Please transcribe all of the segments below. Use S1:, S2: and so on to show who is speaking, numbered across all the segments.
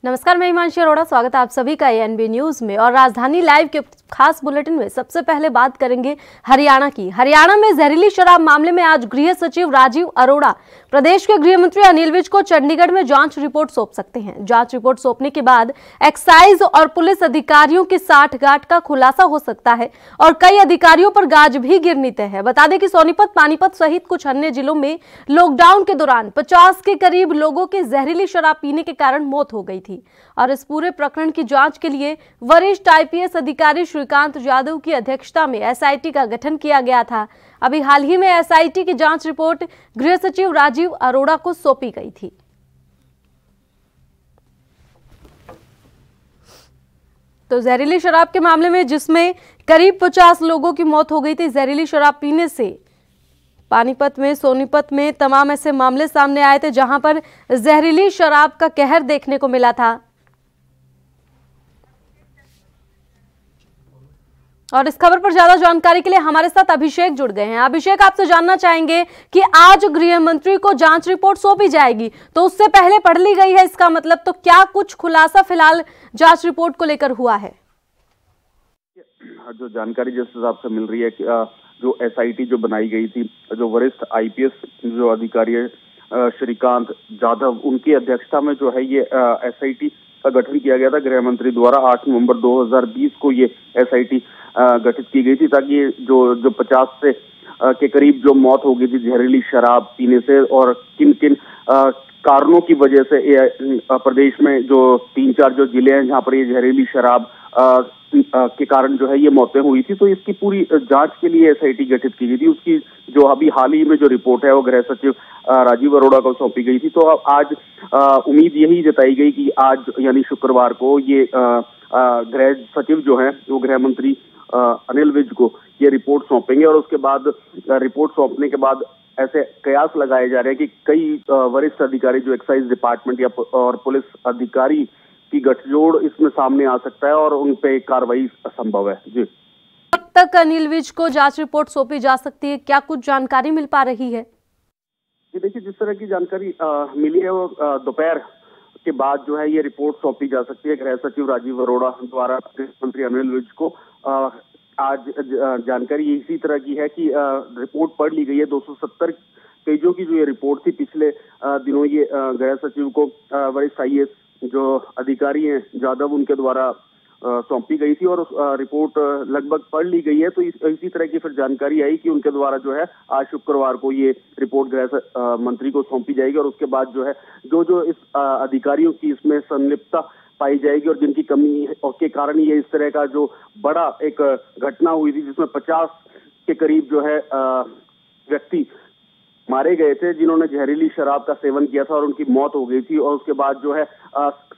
S1: नमस्कार, मैं हिमांशी अरोड़ा। स्वागत है आप सभी का एएनबी न्यूज में। और राजधानी लाइव के खास बुलेटिन में सबसे पहले बात करेंगे हरियाणा की। हरियाणा में जहरीली शराब मामले में आज गृह सचिव राजीव अरोड़ा प्रदेश के गृह मंत्री अनिल विज को चंडीगढ़ में जांच रिपोर्ट सौंप सकते हैं। जांच रिपोर्ट सौंपने के बाद एक्साइज और पुलिस अधिकारियों की साठगांठ का खुलासा हो सकता है और कई अधिकारियों पर गाज भी गिरनी तय है। बता दें कि सोनीपत, पानीपत सहित कुछ अन्य जिलों में लॉकडाउन के दौरान 50 के करीब लोगों की जहरीली शराब पीने के कारण मौत हो गई थी और इस पूरे प्रकरण की जांच के लिए वरिष्ठ आईपीएस अधिकारी श्रीकांत यादव की अध्यक्षता में एसआईटी का गठन किया गया था। अभी हाल ही में एसआईटी की जांच रिपोर्ट गृह सचिव राजीव अरोड़ा को सौंपी गई थी। तो जहरीली शराब के मामले में जिसमें करीब 50 लोगों की मौत हो गई थी जहरीली शराब पीने से, पानीपत में, सोनीपत में तमाम ऐसे मामले सामने आए थे जहां पर जहरीली शराब का कहर देखने को मिला था। और इस खबर पर ज्यादा जानकारी के लिए हमारे साथ अभिषेक जुड़ गए हैं। अभिषेक, आपसे जानना चाहेंगे कि आज गृह मंत्री को जांच रिपोर्ट सौंपी जाएगी, तो उससे पहले पढ़ ली गई है, इसका मतलब तो क्या कुछ खुलासा फिलहाल जांच रिपोर्ट को लेकर हुआ है?
S2: जो जानकारी जिस हिसाब से मिल रही है कि जो एसआईटी जो बनाई गई थी, जो वरिष्ठ आईपीएस जो अधिकारी है श्रीकांत यादव, उनकी अध्यक्षता में जो है ये एसआईटी का गठन किया गया था गृह मंत्री द्वारा। 8 नवंबर 2020 को ये एसआईटी गठित की गई थी ताकि जो 50 से के करीब जो मौत हो गई थी जहरीली शराब पीने से और किन किन कारणों की वजह से प्रदेश में जो 3-4 जो जिले हैं जहां पर ये जहरीली शराब के कारण जो है ये मौतें हुई थी, तो इसकी पूरी जांच के लिए एसआईटी गठित की गई थी। उसकी जो अभी हाल ही में जो रिपोर्ट है वो गृह सचिव राजीव अरोड़ा को सौंपी गई थी। तो आज उम्मीद यही जताई गई कि आज यानी शुक्रवार को ये गृह सचिव जो है वो गृह मंत्री अनिल विज को ये रिपोर्ट सौंपेंगे और उसके बाद रिपोर्ट सौंपने के बाद ऐसे कयास लगाए जा रहे हैं कि कई वरिष्ठ अधिकारी जो एक्साइज डिपार्टमेंट या और पुलिस अधिकारी की गठजोड़ इसमें सामने आ सकता है और उन पे कार्रवाई संभव है। जी,
S1: कब तक अनिल विज को जांच रिपोर्ट सौंपी जा सकती है, क्या कुछ जानकारी मिल पा रही है?
S2: जी देखिए, जिस तरह की जानकारी मिली है वो दोपहर के बाद जो है ये रिपोर्ट सौंपी जा सकती है गृह सचिव राजीव अरोड़ा द्वारा गृह मंत्री अनिल विज को। आज जानकारी इसी तरह की है कि रिपोर्ट पढ़ ली गई है। 270 पेजों की जो ये रिपोर्ट थी, पिछले दिनों ये गृह सचिव को वरिष्ठ आईएएस जो अधिकारी हैं यादव उनके द्वारा सौंपी गई थी और रिपोर्ट लगभग पढ़ ली गई है। तो इसी तरह की फिर जानकारी आई कि उनके द्वारा जो है आज शुक्रवार को ये रिपोर्ट गृह मंत्री को सौंपी जाएगी और उसके बाद जो है जो इस अधिकारियों की इसमें संलिप्तता पाई जाएगी और जिनकी कमी के कारण ये इस तरह का जो बड़ा एक घटना हुई थी जिसमें 50 के करीब जो है व्यक्ति मारे गए थे जिन्होंने जहरीली शराब का सेवन किया था और उनकी मौत हो गई थी। और उसके बाद जो है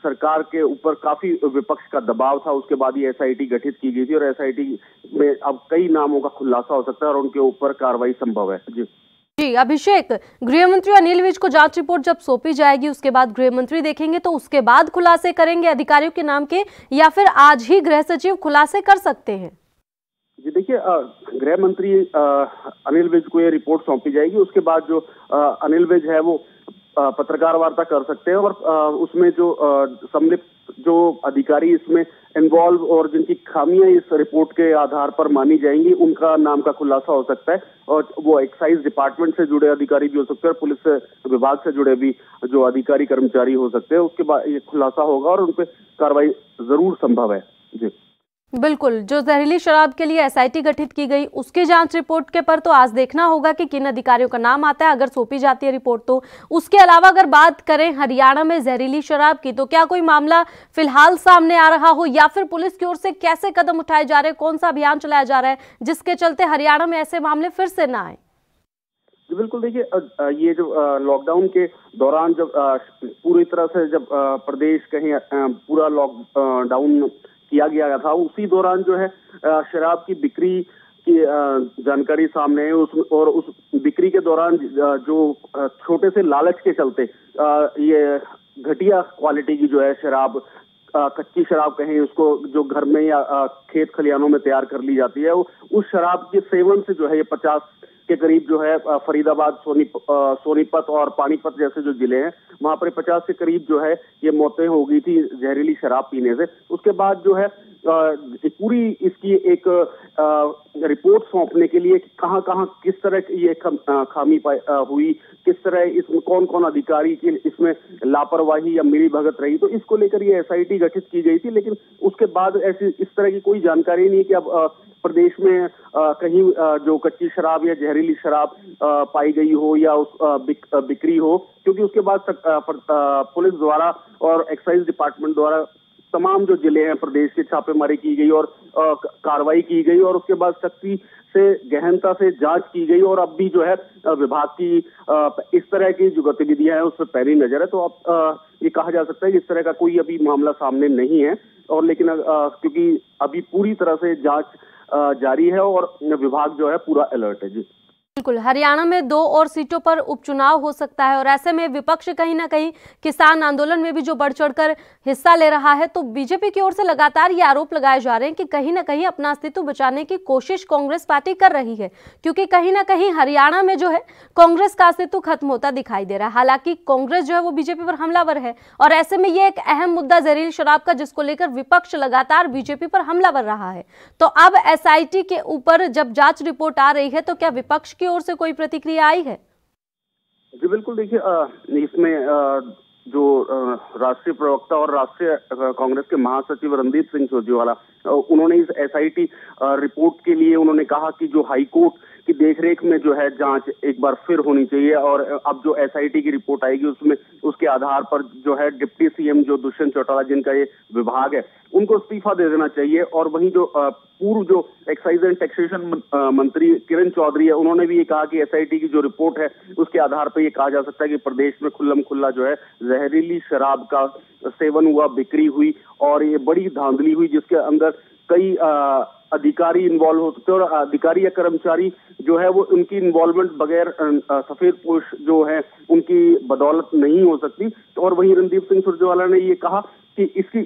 S2: सरकार के ऊपर काफी विपक्ष का दबाव था। उसके बाद ये एसआईटी गठित की गई थी और एसआईटी में अब कई नामों का खुलासा हो सकता है और उनके ऊपर कार्रवाई संभव है।
S1: जी अभिषेक, गृह मंत्री अनिल विज को जांच रिपोर्ट जब सौंपी जाएगी उसके बाद गृह मंत्री देखेंगे, तो उसके बाद खुलासे करेंगे अधिकारियों के नाम के, या फिर आज ही गृह सचिव खुलासे कर सकते हैं?
S2: जी देखिए, गृह मंत्री अनिल विज को ये रिपोर्ट सौंपी जाएगी। उसके बाद जो अनिल विज है वो पत्रकार वार्ता कर सकते हैं और उसमें जो सम्मिलित जो अधिकारी इसमें इन्वॉल्व और जिनकी खामियां इस रिपोर्ट के आधार पर मानी जाएंगी उनका नाम का खुलासा हो सकता है और वो एक्साइज डिपार्टमेंट से जुड़े अधिकारी भी हो सकते हैं और पुलिस विभाग से जुड़े भी जो अधिकारी कर्मचारी हो सकते हैं। उसके बाद ये खुलासा होगा और उन पर कार्रवाई जरूर संभव है। जी
S1: बिल्कुल, जो जहरीली शराब के लिए एसआईटी गठित की गई उसके जांच रिपोर्ट के पर तो आज देखना होगा कि किन अधिकारियों का नाम आता है अगर सौंपी जाती है रिपोर्ट तो। उसके अलावा अगर बात करें हरियाणा में जहरीली शराब की, तो क्या कोई मामला फिलहाल सामने आ रहा हो या फिर पुलिस की ओर से कैसे कदम उठाए जा रहे हैं, कौन सा अभियान चलाया जा रहा है जिसके चलते हरियाणा में ऐसे मामले फिर से ना आए?
S2: बिल्कुल, देखिए ये जो लॉकडाउन के दौरान जब पूरी तरह से जब प्रदेश कहीं पूरा लॉकडाउन किया गया था, उसी दौरान जो है शराब की बिक्री की जानकारी सामने है और उस बिक्री के दौरान जो छोटे से लालच के चलते ये घटिया क्वालिटी की जो है शराब, कच्ची शराब कहें उसको, जो घर में या खेत खलिहानों में तैयार कर ली जाती है, उस शराब के सेवन से जो है ये 50 के करीब जो है फरीदाबाद, सोनीपत और पानीपत जैसे जो जिले हैं, वहां पर 50 के करीब जो है ये मौतें हो गई थी जहरीली शराब पीने से। उसके बाद जो है पूरी इसकी एक रिपोर्ट सौंपने के लिए कहां कहां किस तरह ये खामी हुई, किस तरह इसमें कौन कौन अधिकारी की इसमें लापरवाही या मिलीभगत रही, तो इसको लेकर ये एसआईटी गठित की गई थी। लेकिन उसके बाद ऐसी इस तरह की कोई जानकारी नहीं कि अब प्रदेश में कहीं जो कच्ची शराब या जहरीली शराब पाई गई हो या उस बिक्री हो, क्योंकि उसके बाद पुलिस द्वारा और एक्साइज डिपार्टमेंट द्वारा तमाम जो जिले हैं प्रदेश के छापेमारी की गई और कार्रवाई की गई और उसके बाद सख्ती से गहनता से जांच की गई और अब भी जो है विभाग की इस तरह की जो गतिविधियां हैं उस पर पैनी नजर है। तो अब ये कहा जा सकता है कि इस तरह का कोई अभी मामला सामने नहीं है और लेकिन क्योंकि अभी पूरी तरह से जांच जारी है और विभाग जो है पूरा अलर्ट है। जी
S1: बिल्कुल, हरियाणा में 2 और सीटों पर उपचुनाव हो सकता है और ऐसे में विपक्ष कहीं ना कहीं किसान आंदोलन में भी जो बढ़ चढ़कर हिस्सा ले रहा है, तो बीजेपी की ओर से लगातार ये आरोप लगाए जा रहे हैं कि कहीं ना कहीं अपना अस्तित्व बचाने की कोशिश कांग्रेस पार्टी कर रही है, क्योंकि कहीं ना कहीं हरियाणा में जो है कांग्रेस का अस्तित्व खत्म होता दिखाई दे रहा है। हालांकि कांग्रेस जो है वो बीजेपी पर हमलावर है और ऐसे में ये एक अहम मुद्दा जहरीली शराब का, जिसको लेकर विपक्ष लगातार बीजेपी पर हमलावर रहा है। तो अब एसआईटी के ऊपर जब जांच रिपोर्ट आ रही है, तो क्या विपक्ष की ओर से कोई प्रतिक्रिया आई है?
S2: जी बिल्कुल, देखिए इसमें जो राष्ट्रीय प्रवक्ता और राष्ट्रीय कांग्रेस के महासचिव रणदीप सिंह सुरजेवाला, उन्होंने इस एसआईटी रिपोर्ट के लिए उन्होंने कहा कि जो हाईकोर्ट की देखरेख में जो है जांच एक बार फिर होनी चाहिए और अब जो एसआईटी की रिपोर्ट आएगी उसमें उसके आधार पर जो है डिप्टी सीएम जो दुष्यंत चौटाला जिनका ये विभाग है उनको इस्तीफा दे देना चाहिए। और वहीं जो पूर्व जो एक्साइज एंड टैक्सेशन मंत्री किरण चौधरी है, उन्होंने भी ये कहा कि एसआईटी की जो रिपोर्ट है उसके आधार पर ये कहा जा सकता है कि प्रदेश में खुल्लम खुल्ला जो है जहरीली शराब का सेवन हुआ, बिक्री हुई और ये बड़ी धांधली हुई जिसके अंदर कई अधिकारी इन्वॉल्व हो सकते हैं और अधिकारी या कर्मचारी जो है वो उनकी इन्वॉल्वमेंट बगैर सफेद पोश जो है उनकी बदौलत नहीं हो सकती। और वहीं रणदीप सिंह सुरजेवाला ने ये कहा कि इसकी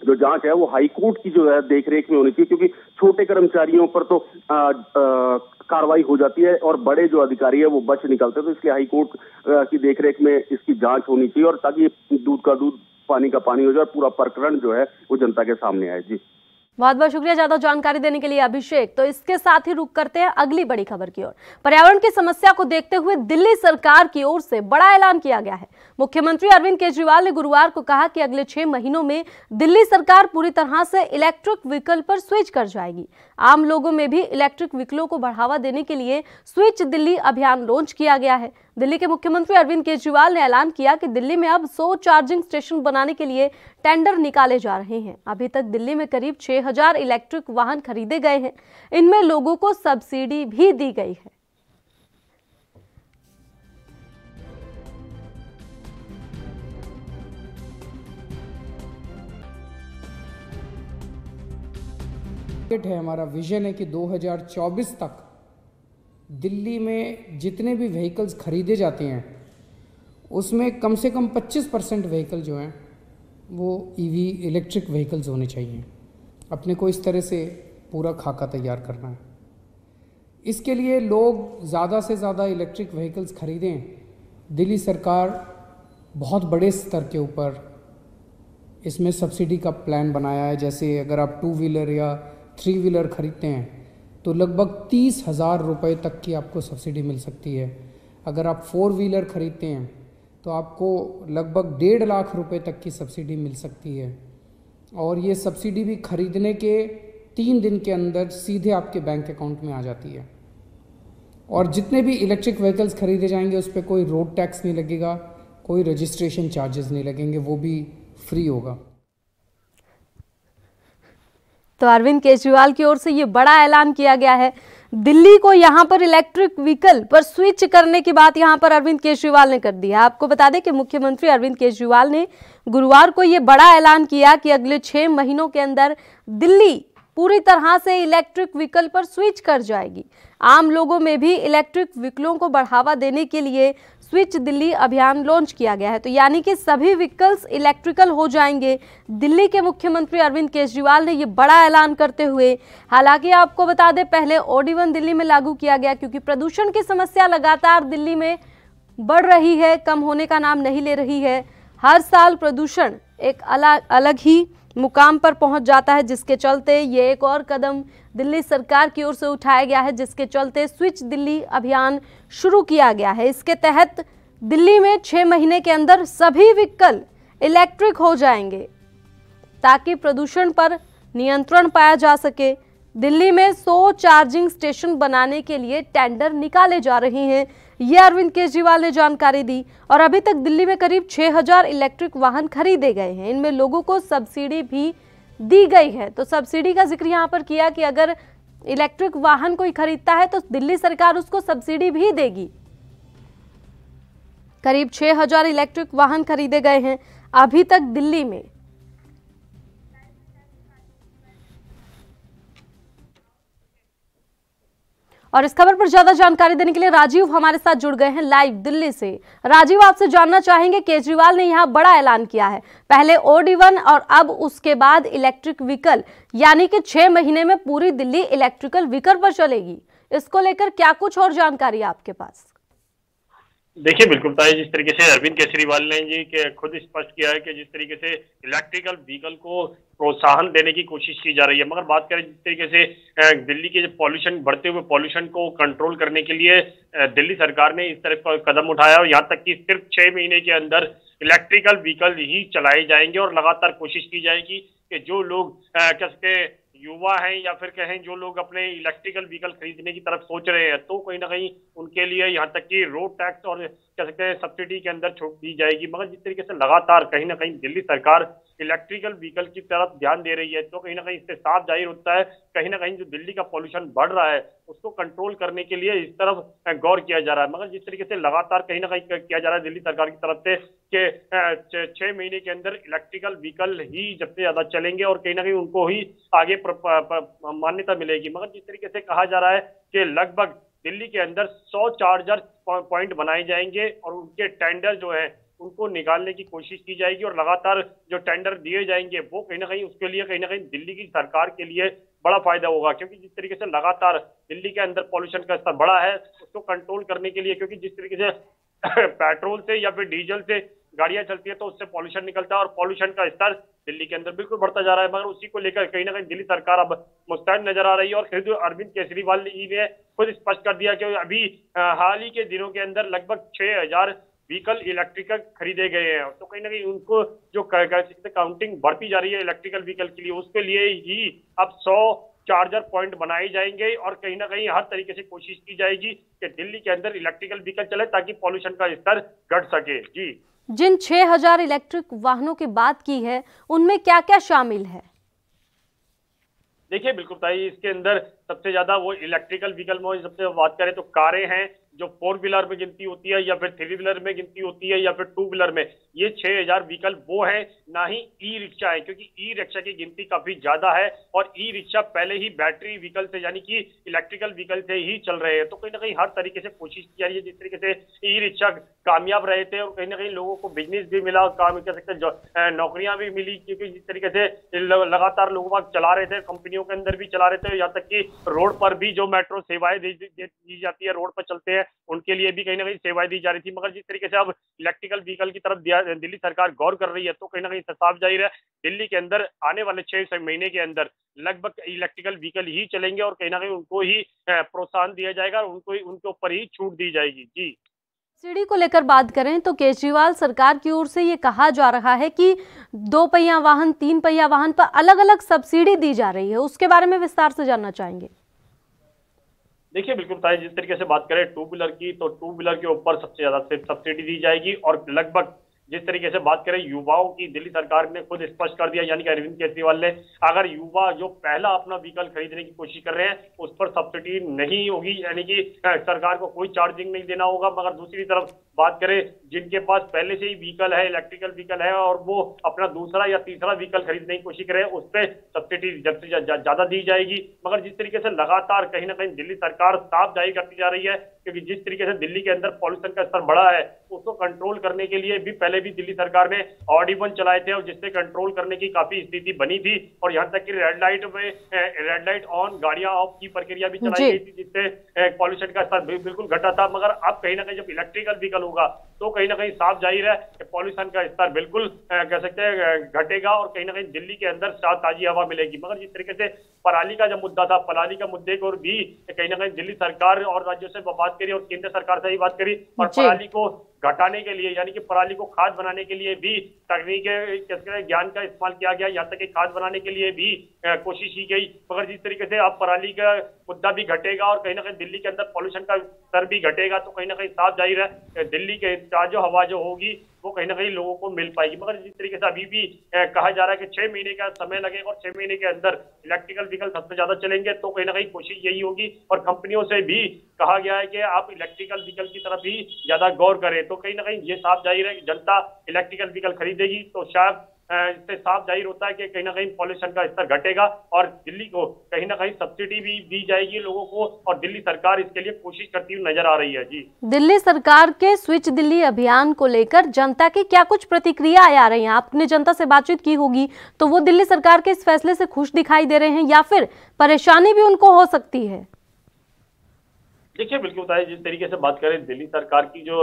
S2: जो जांच है वो हाईकोर्ट की जो है देखरेख में होनी चाहिए, क्योंकि छोटे कर्मचारियों पर तो कार्रवाई हो जाती है और बड़े जो अधिकारी है वो बच निकलते हैं, तो इसलिए हाईकोर्ट की देखरेख में इसकी जांच होनी चाहिए और ताकि दूध का दूध पानी का पानी हो जाए, पूरा प्रकरण जो है वो जनता के सामने आए। जी
S1: बहुत बहुत शुक्रिया ज्यादा जानकारी देने के लिए अभिषेक। तो इसके साथ ही रुक करते हैं अगली बड़ी खबर की ओर। पर्यावरण की समस्या को देखते हुए दिल्ली सरकार की ओर से बड़ा ऐलान किया गया है। मुख्यमंत्री अरविंद केजरीवाल ने गुरुवार को कहा कि अगले 6 महीनों में दिल्ली सरकार पूरी तरह से इलेक्ट्रिक व्हीकल पर स्विच कर जाएगी। आम लोगों में भी इलेक्ट्रिक व्हीकलों को बढ़ावा देने के लिए स्विच दिल्ली अभियान लॉन्च किया गया है। दिल्ली के मुख्यमंत्री अरविंद केजरीवाल ने ऐलान किया कि दिल्ली में अब 100 चार्जिंग स्टेशन बनाने के लिए टेंडर निकाले जा रहे हैं। अभी तक दिल्ली में करीब 6000 इलेक्ट्रिक वाहन खरीदे गए हैं। इनमें लोगों को सब्सिडी भी दी गई है।
S3: है हमारा विजन है कि 2024 तक दिल्ली में जितने भी व्हीकल्स खरीदे जाते हैं उसमें कम से कम 25% व्हीकल जो हैं वो ईवी इलेक्ट्रिक व्हीकल्स होने चाहिए। अपने को इस तरह से पूरा खाका तैयार करना है। इसके लिए लोग ज़्यादा से ज़्यादा इलेक्ट्रिक व्हीकल्स खरीदें। दिल्ली सरकार बहुत बड़े स्तर के ऊपर इसमें सब्सिडी का प्लान बनाया है। जैसे अगर आप 2 व्हीलर या 3 व्हीलर खरीदते हैं तो लगभग 30,000 रुपये तक की आपको सब्सिडी मिल सकती है। अगर आप 4 व्हीलर खरीदते हैं तो आपको लगभग 1.5 लाख रुपए तक की सब्सिडी मिल सकती है। और ये सब्सिडी भी खरीदने के 3 दिन के अंदर सीधे आपके बैंक अकाउंट में आ जाती है। और जितने भी इलेक्ट्रिक व्हीकल्स खरीदे जाएंगे उस पर कोई रोड टैक्स नहीं लगेगा, कोई रजिस्ट्रेशन चार्जेस नहीं लगेंगे, वो भी फ्री होगा।
S1: तो अरविंद केजरीवाल की ओर से ये बड़ा ऐलान किया गया है। दिल्ली को यहां पर इलेक्ट्रिक व्हीकल पर स्विच करने की बात यहां पर अरविंद केजरीवाल ने कर दी है। आपको बता दें कि मुख्यमंत्री अरविंद केजरीवाल ने गुरुवार को ये बड़ा ऐलान किया कि अगले 6 महीनों के अंदर दिल्ली पूरी तरह से इलेक्ट्रिक व्हीकल पर स्विच कर जाएगी। आम लोगों में भी इलेक्ट्रिक व्हीकलों को बढ़ावा देने के लिए स्विच दिल्ली अभियान लॉन्च किया गया है। तो यानी कि सभी व्हीकल्स इलेक्ट्रिकल हो जाएंगे। दिल्ली के मुख्यमंत्री अरविंद केजरीवाल ने ये बड़ा ऐलान करते हुए, हालांकि आपको बता दें पहले OD1 दिल्ली में लागू किया गया, क्योंकि प्रदूषण की समस्या लगातार दिल्ली में बढ़ रही है, कम होने का नाम नहीं ले रही है। हर साल प्रदूषण एक अलग ही मुकाम पर पहुंच जाता है, जिसके चलते ये एक और कदम दिल्ली सरकार की ओर से उठाया गया है, जिसके चलते स्विच दिल्ली अभियान शुरू किया गया है। इसके तहत दिल्ली में 6 महीने के अंदर सभी व्हीकल इलेक्ट्रिक हो जाएंगे ताकि प्रदूषण पर नियंत्रण पाया जा सके। दिल्ली में 100 चार्जिंग स्टेशन बनाने के लिए टेंडर निकाले जा रहे हैं, ये अरविंद केजरीवाल ने जानकारी दी। और अभी तक दिल्ली में करीब 6000 इलेक्ट्रिक वाहन खरीदे गए हैं। इनमें लोगों को सब्सिडी भी दी गई है। तो सब्सिडी का जिक्र यहाँ पर किया कि अगर इलेक्ट्रिक वाहन कोई खरीदता है तो दिल्ली सरकार उसको सब्सिडी भी देगी। करीब 6000 इलेक्ट्रिक वाहन खरीदे गए हैं अभी तक दिल्ली में। और इस खबर पर ज्यादा जानकारी देने के लिए राजीव हमारे साथ जुड़ गए हैं लाइव दिल्ली से। राजीव, आपसे जानना चाहेंगे, केजरीवाल ने यहाँ बड़ा ऐलान किया है, पहले OD1 और अब उसके बाद इलेक्ट्रिक व्हीकल, यानी कि 6 महीने में पूरी दिल्ली इलेक्ट्रिकल व्हीकल पर चलेगी। इसको लेकर क्या कुछ और जानकारी है आपके पास?
S4: देखिए बिल्कुल ताई, जिस तरीके से अरविंद केजरीवाल ने जी खुद स्पष्ट किया है कि जिस तरीके से इलेक्ट्रिकल व्हीकल को प्रोत्साहन देने की कोशिश की जा रही है, मगर बात करें जिस तरीके से दिल्ली के पॉल्यूशन, बढ़ते हुए पॉल्यूशन को कंट्रोल करने के लिए दिल्ली सरकार ने इस तरह का कदम उठाया और यहाँ तक कि सिर्फ 6 महीने के अंदर इलेक्ट्रिकल व्हीकल ही चलाए जाएंगे और लगातार कोशिश की जाएगी कि जो लोग कह सकते युवा हैं या फिर कहें जो लोग अपने इलेक्ट्रिकल व्हीकल खरीदने की तरफ सोच रहे हैं, तो कहीं ना कहीं उनके लिए यहाँ तक कि रोड टैक्स और कह सकते हैं सब्सिडी के अंदर छूट दी जाएगी। मगर जिस तरीके से लगातार कहीं ना कहीं दिल्ली सरकार इलेक्ट्रिकल व्हीकल की तरफ ध्यान दे रही है, तो कहीं ना कहीं इससे साफ जाहिर होता है कहीं ना कहीं जो दिल्ली का पॉल्यूशन बढ़ रहा है उसको कंट्रोल करने के लिए इस तरफ गौर किया जा रहा है। मगर जिस तरीके से लगातार कहीं ना कहीं किया जा रहा है दिल्ली सरकार की तरफ से कि 6 महीने के अंदर इलेक्ट्रिकल व्हीकल ही सबसे ज्यादा चलेंगे और कहीं ना कहीं उनको ही आगे मान्यता मिलेगी। मगर जिस तरीके से कहा जा रहा है कि लगभग दिल्ली के अंदर 100 चार्जर पॉइंट बनाए जाएंगे और उनके टेंडर जो है उनको निकालने की कोशिश की जाएगी और लगातार जो टेंडर दिए जाएंगे वो कहीं ना कहीं उसके लिए कहीं ना कहीं दिल्ली की सरकार के लिए बड़ा फायदा होगा, क्योंकि जिस तरीके से लगातार दिल्ली के अंदर पॉल्यूशन का स्तर बढ़ा है उसको कंट्रोल करने के लिए, क्योंकि जिस तरीके से पेट्रोल से या फिर डीजल से गाड़ियां चलती है तो उससे पॉल्यूशन निकलता है और पॉल्यूशन का स्तर दिल्ली के अंदर बिल्कुल बढ़ता जा रहा है। मगर उसी को लेकर कहीं ना कहीं दिल्ली सरकार अब मुस्तैद नजर आ रही है और खुद अरविंद केजरीवाल जी ने खुद स्पष्ट कर दिया कि अभी हाल ही के दिनों के अंदर लगभग 6000 व्हीकल इलेक्ट्रिकल खरीदे गए हैं। तो कहीं ना कहीं उनको जो काउंटिंग बढ़ती जा रही है इलेक्ट्रिकल व्हीकल के लिए, उसके लिए ही अब 100 चार्जर पॉइंट बनाए जाएंगे और कहीं ना कहीं हर तरीके से कोशिश की जाएगी कि दिल्ली के अंदर इलेक्ट्रिकल व्हीकल चले ताकि पॉल्यूशन का स्तर घट सके। जी,
S1: जिन 6000 इलेक्ट्रिक वाहनों की बात की है उनमें क्या क्या शामिल है?
S4: देखिए बिल्कुल भाई, इसके अंदर सबसे ज्यादा वो इलेक्ट्रिकल व्हीकल में सबसे बात करें तो कारें हैं जो 4 व्हीलर में गिनती होती है या फिर 3 व्हीलर में गिनती होती है या फिर 2 व्हीलर में, ये 6000 व्हीकल वो है, ना ही ई रिक्शा है, क्योंकि ई रिक्शा की गिनती काफी ज्यादा है और ई रिक्शा पहले ही बैटरी व्हीकल से यानी कि इलेक्ट्रिकल व्हीकल से ही चल रहे हैं। तो कहीं ना कहीं हर तरीके से कोशिश की जा रही है, जिस तरीके से ई रिक्शा कामयाब रहे थे और कहीं ना कहीं लोगों को बिजनेस भी मिला और काम कह सकते नौकरियां भी मिली, क्योंकि जिस तरीके से लगातार लोग चला रहे थे, कंपनियों के अंदर भी चला रहे थे, यहाँ तक कि रोड पर भी जो मेट्रो सेवाएं दी जाती है, रोड पर चलते हैं उनके लिए भी कहीं ना कहीं सेवाएं दी जा रही थी। मगर जिस तरीके से अब इलेक्ट्रिकल व्हीकल की तरफ दिल्ली सरकार गौर कर रही है, तो कहीं ना कहीं साफ जाहिर है दिल्ली के अंदर आने वाले 6 महीने के अंदर लगभग इलेक्ट्रिकल व्हीकल ही चलेंगे और कहीं ना कहीं उनको ही प्रोत्साहन दिया जाएगा और उनके ऊपर ही छूट दी जाएगी। जी,
S1: सब्सिडी को लेकर बात करें तो केजरीवाल सरकार की ओर से ये कहा जा रहा है कि 2 पहिया वाहन, 3 पहिया वाहन पर अलग अलग सब्सिडी दी जा रही है, उसके बारे में विस्तार से जानना चाहेंगे।
S4: देखिए बिल्कुल ताई, जिस तरीके से बात करें 2 व्हीलर की, तो 2 व्हीलर के ऊपर सबसे ज्यादा सब्सिडी दी जाएगी और लगभग जिस तरीके से बात करें युवाओं की, दिल्ली सरकार ने खुद स्पष्ट कर दिया, यानी कि अरविंद केजरीवाल ने, अगर युवा जो पहला अपना व्हीकल खरीदने की कोशिश कर रहे हैं उस पर सब्सिडी नहीं होगी, यानी कि सरकार को कोई चार्जिंग नहीं देना होगा। मगर दूसरी तरफ बात करें जिनके पास पहले से ही व्हीकल है, इलेक्ट्रिकल व्हीकल है, और वो अपना दूसरा या तीसरा व्हीकल खरीदने की कोशिश करें, उस पर सब्सिडी ज्यादा दी जाएगी। मगर जिस तरीके से लगातार कहीं ना कहीं दिल्ली सरकार साफ जाहिर करती जा रही है, क्योंकि जिस तरीके से दिल्ली के अंदर पॉल्यूशन का स्तर बढ़ा है, उसको कंट्रोल करने के लिए भी पहले भी दिल्ली सरकार ने ऑड-इवन चलाए थे, और जिससे कंट्रोल करने की काफी स्थिति बनी थी, और यहाँ तक कि रेड लाइट ऑन, गाड़ियां ऑफ की प्रक्रिया भी चलाई गई थी, जिससे पॉल्यूशन का स्तर बिल्कुल घटा था। मगर अब कहीं ना कहीं जब इलेक्ट्रिकल व्हीकल होगा तो कहीं ना कहीं साफ जाहिर है कि पॉल्यूशन का स्तर बिल्कुल कह सकते हैं घटेगा, और कहीं ना कहीं दिल्ली के अंदर ताजी हवा मिलेगी। मगर जिस तरीके से पराली का जो मुद्दा था, पराली का मुद्दे को भी कहीं ना कहीं दिल्ली सरकार और राज्यों से बात करी और केंद्र सरकार से ही बात करी, और पराली को घटाने के लिए, यानी कि पराली को खाद बनाने के लिए भी तकनीक ज्ञान का इस्तेमाल किया गया, यहाँ तक कि खाद बनाने के लिए भी कोशिश की गई। मगर जिस तरीके से अब पराली का मुद्दा भी घटेगा और कहीं ना कहीं दिल्ली के अंदर पॉल्यूशन का स्तर भी घटेगा, तो कहीं ना कहीं साफ जाहिर है दिल्ली के ताजो हवा जो होगी वो कहीं ना कहीं लोगों को मिल पाएगी। मगर जिस तरीके से अभी भी कहा जा रहा है कि 6 महीने का समय लगेगा, और 6 महीने के अंदर इलेक्ट्रिकल व्हीकल सबसे ज्यादा चलेंगे, तो कहीं ना कहीं कोशिश यही होगी, और कंपनियों से भी कहा गया है कि आप इलेक्ट्रिकल व्हीकल की तरफ ही ज्यादा गौर करें। तो कहीं ना कहीं ये साफ जाहिर है कि जनता इलेक्ट्रिकल व्हीकल खरीदेगी, तो शायद इससे साफ जाहिर होता है कि कहीं ना कहीं पॉल्यूशन का स्तर घटेगा, और दिल्ली को कहीं ना कहीं सब्सिडी भी दी जाएगी लोगों को, और दिल्ली सरकार इसके लिए कोशिश करती हुई नजर आ रही है। जी, दिल्ली
S1: सरकार के स्विच दिल्ली अभियान को लेकर जनता की क्या कुछ प्रतिक्रियाएं आ रही हैं? आपने जनता से बातचीत की होगी, तो वो दिल्ली सरकार के इस फैसले से खुश दिखाई दे रहे हैं या फिर परेशानी भी उनको हो सकती है?
S4: देखिए, बिल्कुल होता है। जिस तरीके से बात करें दिल्ली सरकार की जो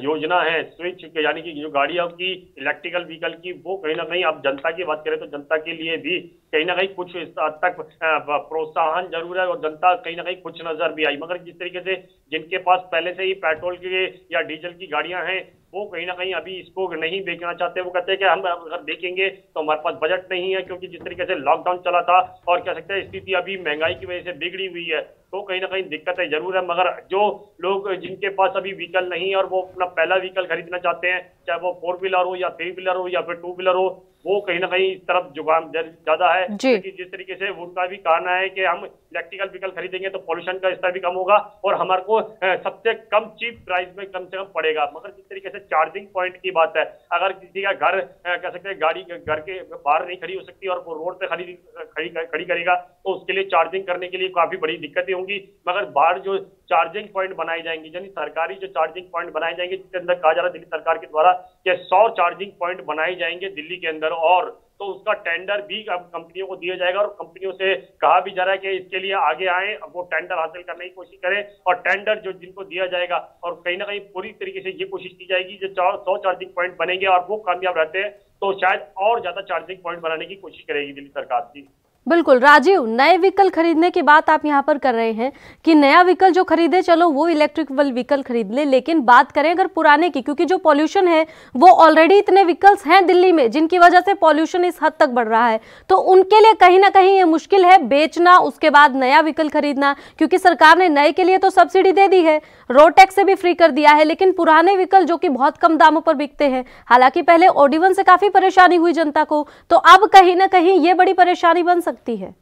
S4: योजना है स्विच, यानी कि जो गाड़ियों की इलेक्ट्रिकल व्हीकल की, वो कहीं ना कहीं अब जनता की बात करें तो जनता के लिए भी कहीं ना कहीं कुछ इस हद तक प्रोत्साहन जरूर है, और जनता कहीं ना कहीं कुछ नजर भी आई। मगर जिस तरीके से जिनके पास पहले से ही पेट्रोल के या डीजल की गाड़ियां हैं, वो कहीं ना कहीं अभी इसको नहीं बेचना चाहते। वो कहते हैं कि हम अगर बेचेंगे तो हमारे पास बजट नहीं है, क्योंकि जिस तरीके से लॉकडाउन चला था और कह सकते हैं स्थिति अभी महंगाई की वजह से बिगड़ी हुई है, तो कहीं ना कहीं दिक्कतें जरूर है। मगर जो लोग जिनके पास अभी व्हीकल नहीं है और वो अपना पहला व्हीकल खरीदना चाहते हैं, चाहे वो 4 व्हीलर हो या 3 व्हीलर हो या फिर 2 व्हीलर हो, वो कहीं ना कहीं इस तरफ जुगाम ज्यादा है, क्योंकि जिस तरीके से उनका भी कहना है कि हम इलेक्ट्रिकल व्हीकल खरीदेंगे तो पॉल्यूशन का स्तर भी कम होगा, और हमारे को सबसे कम चीप प्राइस में कम से कम पड़ेगा। मगर जिस तरीके से चार्जिंग पॉइंट की बात है, अगर किसी का घर कह सकते हैं गाड़ी घर के बाहर नहीं खड़ी हो सकती और वो रोड पे खड़ी करेगा, तो उसके लिए चार्जिंग करने के लिए काफी बड़ी दिक्कतें होंगी। मगर बाहर जो चार्जिंग पॉइंट बनाई जाएंगी, यानी सरकारी जो चार्जिंग पॉइंट बनाए जाएंगे, जिसके अंदर कहा जा रहा है दिल्ली सरकार के द्वारा कि 100 चार्जिंग पॉइंट बनाए जाएंगे दिल्ली के अंदर, और तो उसका टेंडर भी अब कंपनियों को दिया जाएगा, और कंपनियों से कहा भी जा रहा है कि इसके लिए आगे आए, वो टेंडर हासिल करने की कोशिश करें, और टेंडर जो जिनको दिया जाएगा, और कहीं ना कहीं पूरी तरीके से ये कोशिश की जाएगी जो 100 चार्जिंग पॉइंट बनेंगे और वो कामयाब रहते हैं तो शायद और ज्यादा चार्जिंग पॉइंट बनाने की कोशिश करेगी दिल्ली सरकार की।
S1: बिल्कुल राजीव, नए व्हीकल खरीदने की बात आप यहाँ पर कर रहे हैं कि नया व्हीकल जो खरीदे, चलो वो इलेक्ट्रिकल व्हीकल खरीद ले, लेकिन बात करें अगर पुराने की, क्योंकि जो पॉल्यूशन है वो ऑलरेडी इतने व्हीकल्स हैं दिल्ली में जिनकी वजह से पॉल्यूशन इस हद तक बढ़ रहा है, तो उनके लिए कहीं ना कहीं ये मुश्किल है बेचना, उसके बाद नया व्हीकल खरीदना, क्योंकि सरकार ने नए के लिए तो सब्सिडी दे दी है, रोड टैक्स से भी फ्री कर दिया है, लेकिन पुराने व्हीकल जो कि बहुत कम दामों पर बिकते हैं, हालांकि पहले ऑड-इवन से काफी परेशानी हुई जनता को, तो अब कहीं ना कहीं ये बड़ी परेशानी बन सकती है।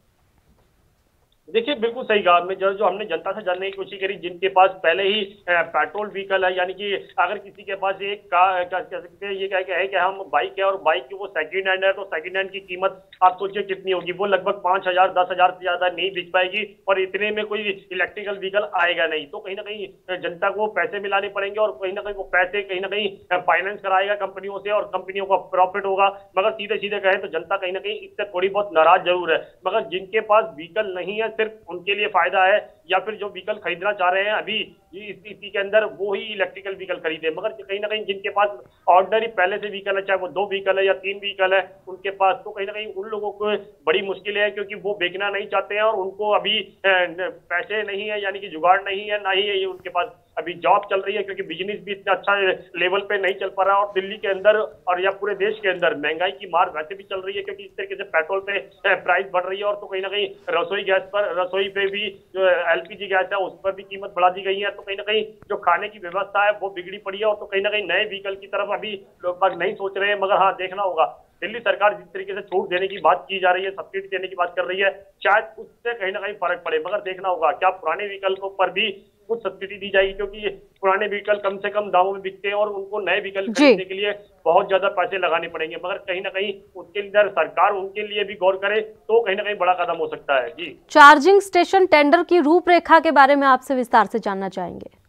S4: देखिए, बिल्कुल सही कहा आपने। जो हमने जनता से जानने की कोशिश करी, जिनके पास पहले ही पेट्रोल व्हीकल है, यानी कि अगर किसी के पास एक कह सकते हैं ये क्या है कि हम बाइक है और बाइक की वो सेकंड हैंड है, तो सेकंड हैंड की कीमत आप सोचिए कितनी होगी, वो लगभग 5,000 10,000 से ज्यादा नहीं बिक पाएगी, और इतने में कोई इलेक्ट्रिकल व्हीकल आएगा नहीं। तो कहीं ना कहीं जनता को पैसे मिलाने पड़ेंगे, और कहीं ना कहीं वो पैसे कहीं ना कहीं फाइनेंस कराएगा कंपनियों से, और कंपनियों का प्रॉफिट होगा। मगर सीधे सीधे कहें तो जनता कहीं ना कहीं इससे थोड़ी बहुत नाराज जरूर है। मगर जिनके पास व्हीकल नहीं है, सिर्फ उनके लिए फायदा है, या फिर जो व्हीकल खरीदना चाह रहे हैं अभी इस स्थिति के अंदर, वो ही इलेक्ट्रिकल व्हीकल खरीदे। मगर कहीं ना कहीं जिनके पास ऑर्डिनरी पहले से व्हीकल है, चाहे वो 2 व्हीकल है या 3 व्हीकल है उनके पास, तो कहीं ना कहीं उन लोगों को बड़ी मुश्किल है, क्योंकि वो बेचना नहीं चाहते हैं और उनको अभी पैसे नहीं है, यानी कि जुगाड़ नहीं है, ना ही उनके पास अभी जॉब चल रही है, क्योंकि बिजनेस भी इतना अच्छा लेवल पे नहीं चल पा रहा। और दिल्ली के अंदर और या पूरे देश के अंदर महंगाई की मार वैसे भी चल रही है, क्योंकि इस तरीके से पेट्रोल पे प्राइस बढ़ रही है। और तो कहीं ना कहीं रसोई पे भी जो एलपीजी गैस है उस पर भी कीमत बढ़ा दी गई है। तो कहीं ना कहीं जो खाने की व्यवस्था है वो बिगड़ी पड़ी है। और तो कहीं ना कहीं नए व्हीकल की तरफ अभी लोग नहीं सोच रहे हैं। मगर हाँ, देखना होगा दिल्ली सरकार जिस तरीके से छूट देने की बात की जा रही है, सब्सिडी देने की बात कर रही है, शायद उससे कहीं ना कहीं फर्क पड़े। मगर देखना होगा क्या पुराने व्हीकल पर भी कुछ सब्सिडी दी जाएगी, क्योंकि पुराने व्हीकल कम से कम दामों में बिकते हैं और उनको नए व्हीकल खरीदने के लिए बहुत ज्यादा पैसे लगाने पड़ेंगे। मगर कहीं ना कहीं उसके अंदर सरकार उनके लिए भी गौर करे तो कहीं ना कहीं बड़ा कदम हो सकता है। जी,
S1: चार्जिंग स्टेशन टेंडर की रूपरेखा के बारे में आपसे विस्तार से जानना चाहेंगे।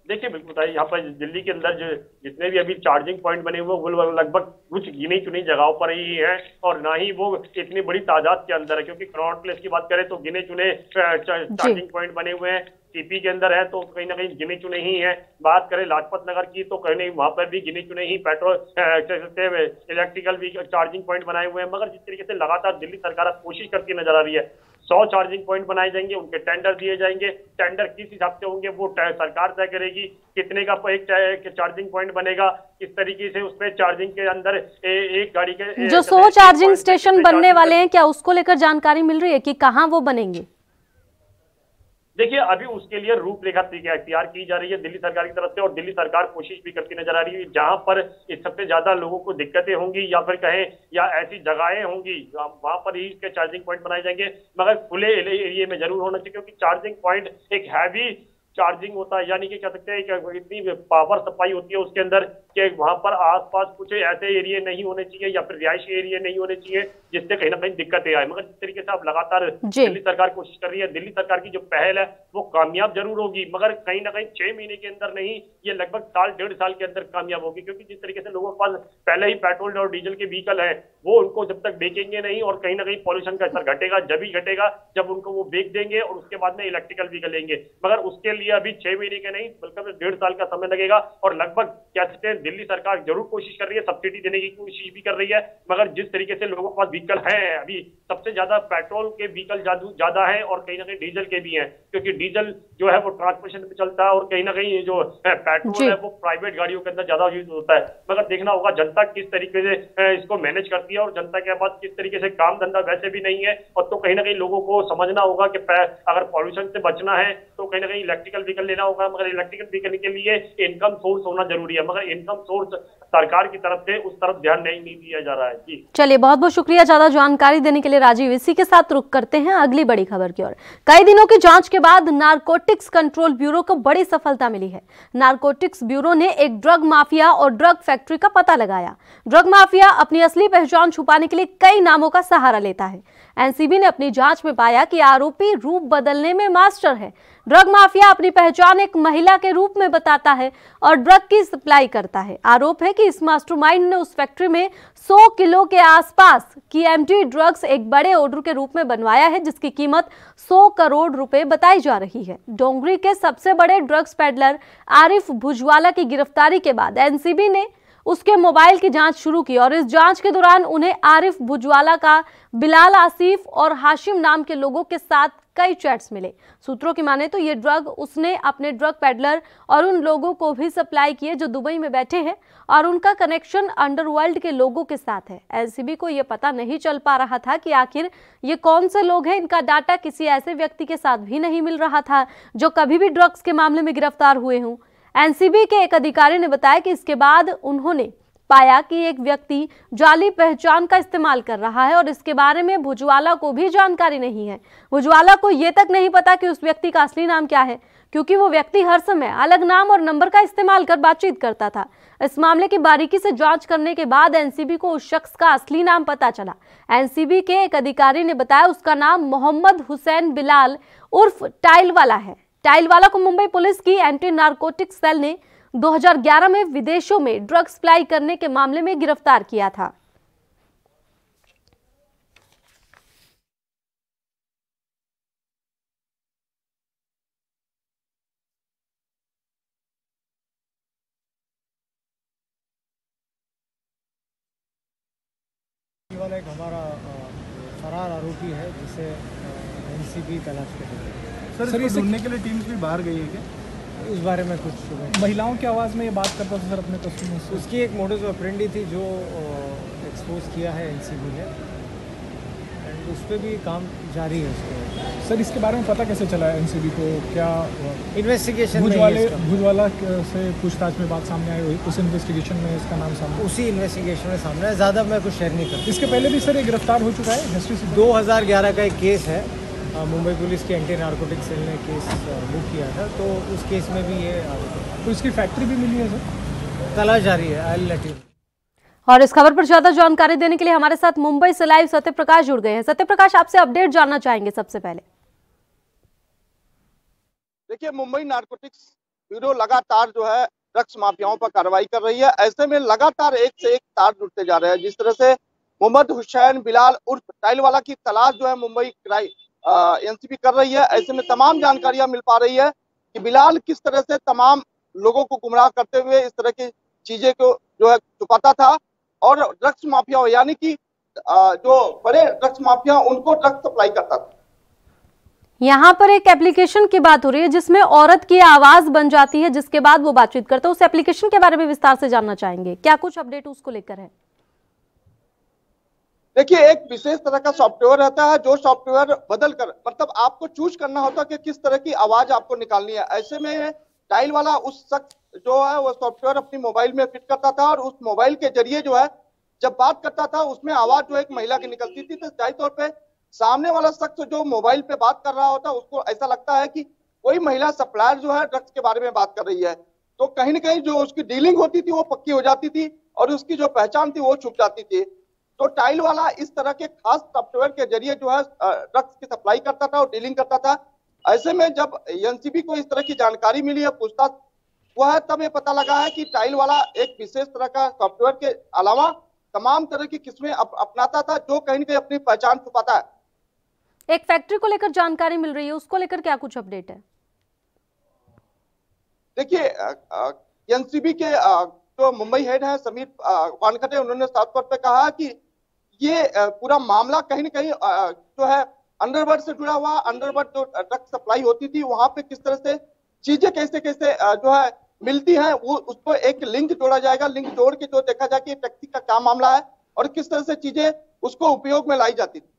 S4: देखिए बिल्कुल बताइए, यहाँ पर दिल्ली के अंदर जो जितने भी अभी चार्जिंग पॉइंट बने हुए वो लगभग कुछ गिनी चुनी जगहों पर ही है, और ना ही वो इतनी बड़ी तादाद के अंदर है। क्योंकि कनॉट प्लेस की बात करें तो गिने चुने चार्जिंग पॉइंट बने हुए हैं, सीपी के अंदर है तो कहीं ना कहीं गिने चुने ही है। बात करें लाजपत नगर की तो कहीं वहां पर भी गिने चुने ही पेट्रोल इलेक्ट्रिकल चार्जिंग पॉइंट बनाए हुए हैं। मगर जिस तरीके से लगातार दिल्ली सरकार कोशिश करती नजर आ रही है, 100 चार्जिंग पॉइंट बनाए जाएंगे, उनके टेंडर दिए जाएंगे। टेंडर किस हिसाब से होंगे वो सरकार तय करेगी, कितने का एक चार्जिंग पॉइंट बनेगा, किस तरीके से उसमें चार्जिंग के अंदर एक गाड़ी के
S1: जो 100 चार्जिंग स्टेशन बनने वाले हैं, क्या उसको लेकर जानकारी मिल रही है कि कहाँ वो बनेंगे?
S4: देखिए अभी उसके लिए रूपरेखा तैयार की जा रही है दिल्ली सरकार की तरफ से, और दिल्ली सरकार कोशिश भी करती नजर आ रही है। जहां पर इस सबसे ज्यादा लोगों को दिक्कतें होंगी या फिर कहें या ऐसी जगहें होंगी वहां पर ही इसके चार्जिंग पॉइंट बनाए जाएंगे। मगर खुले एरिया में जरूर होना चाहिए, क्योंकि चार्जिंग पॉइंट एक हैवी चार्जिंग होता है, यानी कि कह सकते हैं कि इतनी पावर सप्लाई होती है उसके अंदर कि वहां पर आसपास कुछ ऐसे एरिया नहीं होने चाहिए या फिर रिहायशी एरिया नहीं होने चाहिए जिससे कहीं ना कहीं दिक्कतें आए। मगर जिस तरीके से आप लगातार दिल्ली सरकार कोशिश कर रही है, दिल्ली सरकार की जो पहल है वो कामयाब जरूर होगी, मगर कहीं ना कहीं 6 महीने के अंदर नहीं, ये लगभग साल 1.5 साल के अंदर कामयाब होगी। क्योंकि जिस तरीके से लोगों के पास पहले ही पेट्रोल और डीजल के व्हीकल है, वो उनको जब तक बेचेंगे नहीं और कहीं ना कहीं पॉल्यूशन का असर घटेगा जब ही घटेगा जब उनको वो बेच देंगे और उसके बाद में इलेक्ट्रिकल व्हीकल लेंगे। मगर उसके लिए अभी 6 महीने के नहीं बल्कि 1.5 साल का समय लगेगा। और लगभग कह सकते हैं दिल्ली सरकार जरूर कोशिश कर रही है, सब्सिडी देने की कोशिश भी कर रही है। मगर जिस तरीके से लोगों के पास व्हीकल है, अभी सबसे ज्यादा पेट्रोल के व्हीकल ज्यादा है और कहीं ना कहीं डीजल के भी हैं, क्योंकि डीजल जो है वो ट्रांसपोर्टेशन में चलता है और कहीं ना कहीं जो पेट्रोल है वो प्राइवेट गाड़ियों के अंदर ज्यादा यूज होता है। मगर देखना होगा जनता किस तरीके से इसको मैनेज करती है और जनता के पास किस तरीके से काम धंधा वैसे भी नहीं है। और तो कहीं ना कहीं लोगों को समझना होगा कि अगर पॉल्यूशन से बचना है तो कहीं ना कहीं इलेक्ट्रिकल व्हीकल लेना होगा। मगर इलेक्ट्रिकल व्हीकल के लिए इनकम सोर्स होना जरूरी है, मगर इनकम सोर्स सरकार की तरफ से उस तरफ ध्यान नहीं दिया जा रहा है। जी
S1: चलिए, बहुत बहुत शुक्रिया ज्यादा जानकारी देने के लिए राजीव। इसी के साथ रुक करते हैं अगली बड़ी खबर की ओर। कई दिनों की जांच के बाद नारकोटिक्स कंट्रोल ब्यूरो को बड़ी सफलता मिली है। नारकोटिक्स ब्यूरो ने एक ड्रग माफिया और ड्रग फैक्ट्री का पता लगाया। ड्रग माफिया अपनी असली पहचान छुपाने के लिए कई नामों का सहारा लेता है। एनसीबी ने अपनी जांच में पाया कि आरोपी रूप बदलने में मास्टर है। ड्रग माफिया अपनी पहचान एक महिला के रूप में बताता है और ड्रग की सप्लाई करता है। आरोप है कि इस मास्टरमाइंड ने उस फैक्ट्री में 100 किलो के आसपास की एमडी ड्रग्स एक बड़े ऑर्डर के रूप में बनवाया है, जिसकी कीमत 100 करोड़ रुपए बताई जा रही है। डोंगरी के सबसे बड़े ड्रग्स पेडलर आरिफ भुजवाला की गिरफ्तारी के बाद एनसीबी ने उसके मोबाइल की जांच शुरू की और इस जांच के दौरान उन्हें आरिफ भुजवाला का बिलाल आसिफ और हाशिम नाम के लोगों के साथ कई चैट्स मिले। सूत्रों की माने तो ये ड्रग उसने अपने ड्रग पेडलर और उन लोगों को भी सप्लाई किए जो दुबई में बैठे हैं और उनका कनेक्शन अंडरवर्ल्ड के लोगों के साथ है। एनसीबी को यह पता नहीं चल पा रहा था कि आखिर ये कौन से लोग हैं। इनका डाटा किसी ऐसे व्यक्ति के साथ भी नहीं मिल रहा था जो कभी भी ड्रग्स के मामले में गिरफ्तार हुए हों। एनसीबी के एक अधिकारी ने बताया कि इसके बाद उन्होंने पाया कि एक व्यक्ति जाली पहचान का इस्तेमाल कर रहा है और इसके बारे में भुजवाला को भी जानकारी नहीं है। भुजवाला को यह तक नहीं पता कि उस व्यक्ति का असली नाम क्या है, क्योंकि वो व्यक्ति हर समय अलग नाम और नंबर का इस्तेमाल कर बातचीत करता था। इस मामले की बारीकी से जांच करने के बाद एनसीबी को उस शख्स का असली नाम पता चला। एनसीबी के एक अधिकारी ने बताया उसका नाम मोहम्मद हुसैन बिलाल उर्फ टाइलवाला है। टाइलवाला को मुंबई पुलिस की एंटी नारकोटिक्स सेल ने 2011 में विदेशों में ड्रग्स सप्लाई करने के मामले में गिरफ्तार किया था।
S5: वाला एक हमारा फरार आरोपी है जिसे एनसीबी तलाश कर रही है।
S6: सर इसको ढूंढने के लिए टीम्स भी बाहर गई है क्या?
S5: इस बारे में कुछ
S6: महिलाओं की आवाज़ में ये बात करता था सर अपने कस्टमर से।
S5: उसकी एक मोडस ऑपरेंडी थी जो एक्सपोज किया है एनसीबी ने, एंड उस पर भी काम जारी है उसको।
S6: सर इसके बारे में पता कैसे चला है एनसीबी को? क्या
S5: इन्वेस्टिगेशन
S6: भुजवाला से पूछताछ में बात सामने आई हुई, उस इन्वेस्टिगेशन में इसका नाम सामने,
S5: उसी इन्वेस्टिगेशन में सामने है। ज़्यादा मैं कुछ शेयर नहीं करता।
S6: इसके पहले भी सर ये गिरफ्तार हो चुका है हिस्ट्री से।
S5: 2011 का एक केस है, मुंबई पुलिस की एंटी नारकोटिक सेल ने केस बुक किया था, तो उस केस में भी ये आरोप है।
S6: तो इसकी फैक्ट्री भी मिली है सर?
S5: तलाश जारी है, आई विल लेट यू।
S1: और इस खबर पर ज्यादा जानकारी देने के लिए हमारे साथ मुंबई से लाइव सत्यप्रकाश जुड़ गए हैं। सत्यप्रकाश, आपसे अपडेट जानना चाहेंगे सबसे पहले।
S7: देखिए, मुंबई नारकोटिक्स ब्यूरो लगातार जो है ड्रग्स माफियाओं पर कार्रवाई कर रही है। ऐसे में लगातार एक से एक तार जुड़ते जा रहे हैं। जिस तरह से मोहम्मद हुसैन बिलाल उर्फ टाइलवाला की तलाश जो है मुंबई एनसीबी कर रही है, ऐसे में तमाम जानकारियां मिल पा रही है कि बिलाल किस तरह से तमाम लोगों को गुमराह करते हुए इस तरह की चीजें को जो है छुपाता था, और ड्रग्स माफिया यानी कि जो बड़े ड्रग्स माफिया उनको ड्रग्स सप्लाई करता था।
S1: यहाँ पर एक एप्लीकेशन की बात हो रही है जिसमें औरत की आवाज बन जाती है, जिसके बाद वो बातचीत करते हैं। उस एप्लीकेशन के बारे में विस्तार से जानना चाहेंगे, क्या कुछ अपडेट उसको लेकर है?
S7: देखिए, एक विशेष तरह का सॉफ्टवेयर रहता है जो सॉफ्टवेयर बदल कर, मतलब आपको चूज करना होता है कि किस तरह की आवाज आपको निकालनी है। ऐसे में टाइल वाला उस शख्स जो है वो सॉफ्टवेयर अपनी मोबाइल में फिट करता था, और उस मोबाइल के जरिए जो है जब बात करता था उसमें आवाज जो एक महिला की निकलती थी। तो जाहिर तौर पे सामने वाला शख्स जो मोबाइल पे बात कर रहा होता उसको ऐसा लगता है कि कोई महिला सप्लायर जो है ड्रग्स के बारे में बात कर रही है। तो कहीं ना कहीं जो उसकी डीलिंग होती थी वो पक्की हो जाती थी, और उसकी जो पहचान थी वो छुप जाती थी। तो टाइल वाला इस तरह के खास सॉफ्टवेयर के जरिए जो है ड्रग्स की सप्लाई करता था और डीलिंग करता था। ऐसे में जब एनसीबी को इस तरह की जानकारी मिली है, पूछताछ हुआ है, तब ये पता लगा है कि टाइल वाला एक विशेष तरह का सॉफ्टवेयर के अलावा तमाम तरह की किस्में अपनाता था, जो कहीं ना कहीं अपनी पहचान छुपाता है।
S1: एक फैक्ट्री को लेकर जानकारी मिल रही है, उसको लेकर क्या कुछ अपडेट है?
S7: देखिए, एनसीबी के जो मुंबई हेड है समीर वानखड़े, उन्होंने साफ तौर पे कहा कि ये पूरा मामला कहीं ना कहीं जो है अंडरवर्ल्ड से जुड़ा हुआ। अंडरवर्ल्ड जो ड्रग्स सप्लाई होती थी वहां पे किस तरह से चीजें कैसे कैसे जो है मिलती हैं, वो उसको एक लिंक जोड़ा जाएगा। लिंक जोड़ के जो देखा जाए कि टैक्सी का क्या मामला है और किस तरह से चीजें उसको उपयोग में लाई जाती थी।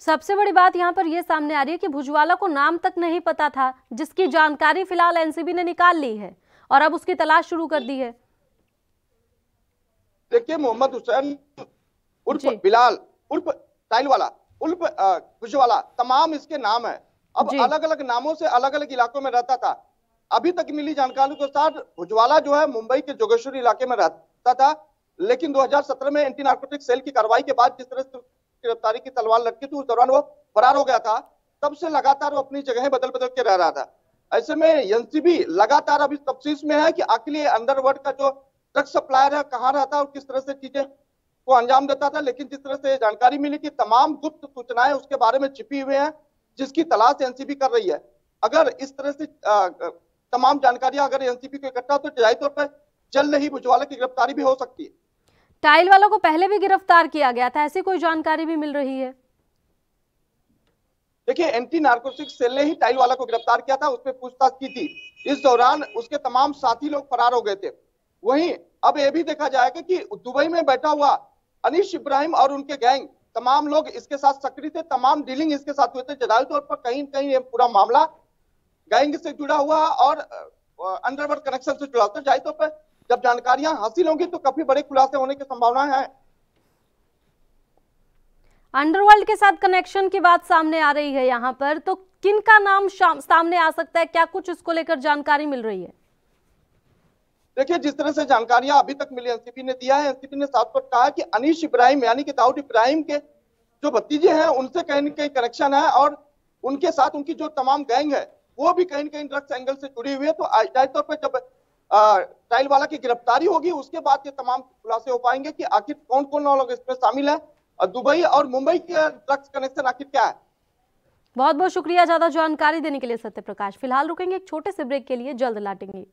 S1: सबसे बड़ी बात यहाँ पर यह सामने आ रही है कि भुजवाला को नाम तक नहीं पता था, जिसकी जानकारी फिलहाल एनसीबी ने निकाल ली है और अब उसकी तलाश शुरू कर दी है।
S7: देखिए, मोहम्मद हुसैन उर्फ बिलाल उर्फ टाइलवाला उर्फ भुजवाला, तमाम इसके नाम है। अब अलग अलग नामों से अलग अलग इलाकों में रहता था। अभी तक मिली जानकारी के अनुसार भुजवाला जो है मुंबई के जोगेश्वरी इलाके में रहता था, लेकिन 2017 में एंटी नार्कोटिक सेल की कार्रवाई के बाद जिस तरह से गिरफ्तारी की तलवार लटकी थी, उस दौरान वो फरार हो गया था। तब से लगातार वो अपनी जगह बदल बदल के रह रहा था। ऐसे में एनसीबी लगातार अभी तफ्तीश में है कि आखिर ये अंडरवर्ल्ड का जो ड्रग्स सप्लायर है कहाँ रहता है और किस तरह से चीजें को अंजाम देता था। लेकिन जिस तरह से जानकारी मिली कि तमाम गुप्त सूचनाएं उसके बारे में छिपी हुई हैं, जिसकी तलाश एनसीबी कर रही है। अगर इस तरह से तमाम जानकारियां अगर एनसीबी को इकट्ठा तो जाहिर तौर पर जल्द ही भुजवाला की गिरफ्तारी भी हो सकती है।
S1: टाइल वालों को पहले भी गिरफ्तार किया गया था, ऐसी कोई जानकारी भी मिल रही है?
S7: देखिए, एंटी नार्कोटिक सेल ने ही टाइल वाला को गिरफ्तार किया था, उसपे पूछताछ की थी। इस दौरान उसके तमाम साथी लोग फरार हो गए थे। वहीं अब यह भी देखा जाएगा कि दुबई में बैठा हुआ अनीश इब्राहिम और उनके गैंग, तमाम लोग इसके साथ सक्रिय थे, तमाम डीलिंग इसके साथ हुए थे। जाहिर तौर पर कहीं कहीं ये पूरा मामला गैंग से जुड़ा हुआ और अंडरवर्ल्ड कनेक्शन से जुड़ा हुआ। जाहिर तौर पर जब जानकारियां हासिल होंगी तो काफी बड़े खुलासे होने की संभावनाएं हैं।
S1: अंडरवर्ल्ड के साथ कनेक्शन की बात सामने आ रही है यहाँ पर, तो किन का नाम सामने आ सकता है? क्या कुछ इसको लेकर जानकारी मिल रही है?
S7: देखिए, जिस तरह से जानकारियां अभी तक मिली एनसीबी ने दिया है, एनसीबी ने साफ तौर पर कहा कि अनीश इब्राहिम यानी कि दाऊद इब्राहिम के जो भतीजे हैं उनसे कहीं न कहीं कनेक्शन है, और उनके साथ उनकी जो तमाम गैंग है वो भी कहीं न कहीं ड्रग्स एंगल से जुड़ी हुई है। तो जाहिर तौर पर जब टाइल वाला की गिरफ्तारी होगी उसके बाद ये तमाम खुलासे हो पाएंगे कि आखिर कौन कौन लोग इसमें शामिल है, और दुबई और मुंबई के ड्रग्स कनेक्शन आखिर क्या है।
S1: बहुत बहुत शुक्रिया ज्यादा जानकारी देने के लिए सत्यप्रकाश। फिलहाल रुकेंगे एक छोटे से ब्रेक के लिए, जल्द लौटेंगे।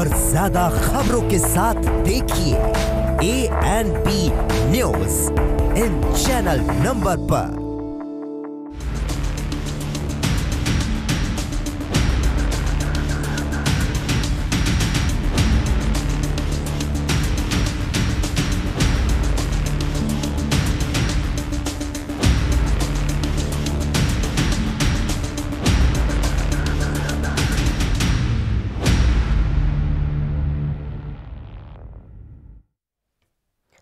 S8: और ज्यादा खबरों के साथ देखिए ANB news in channel number पर।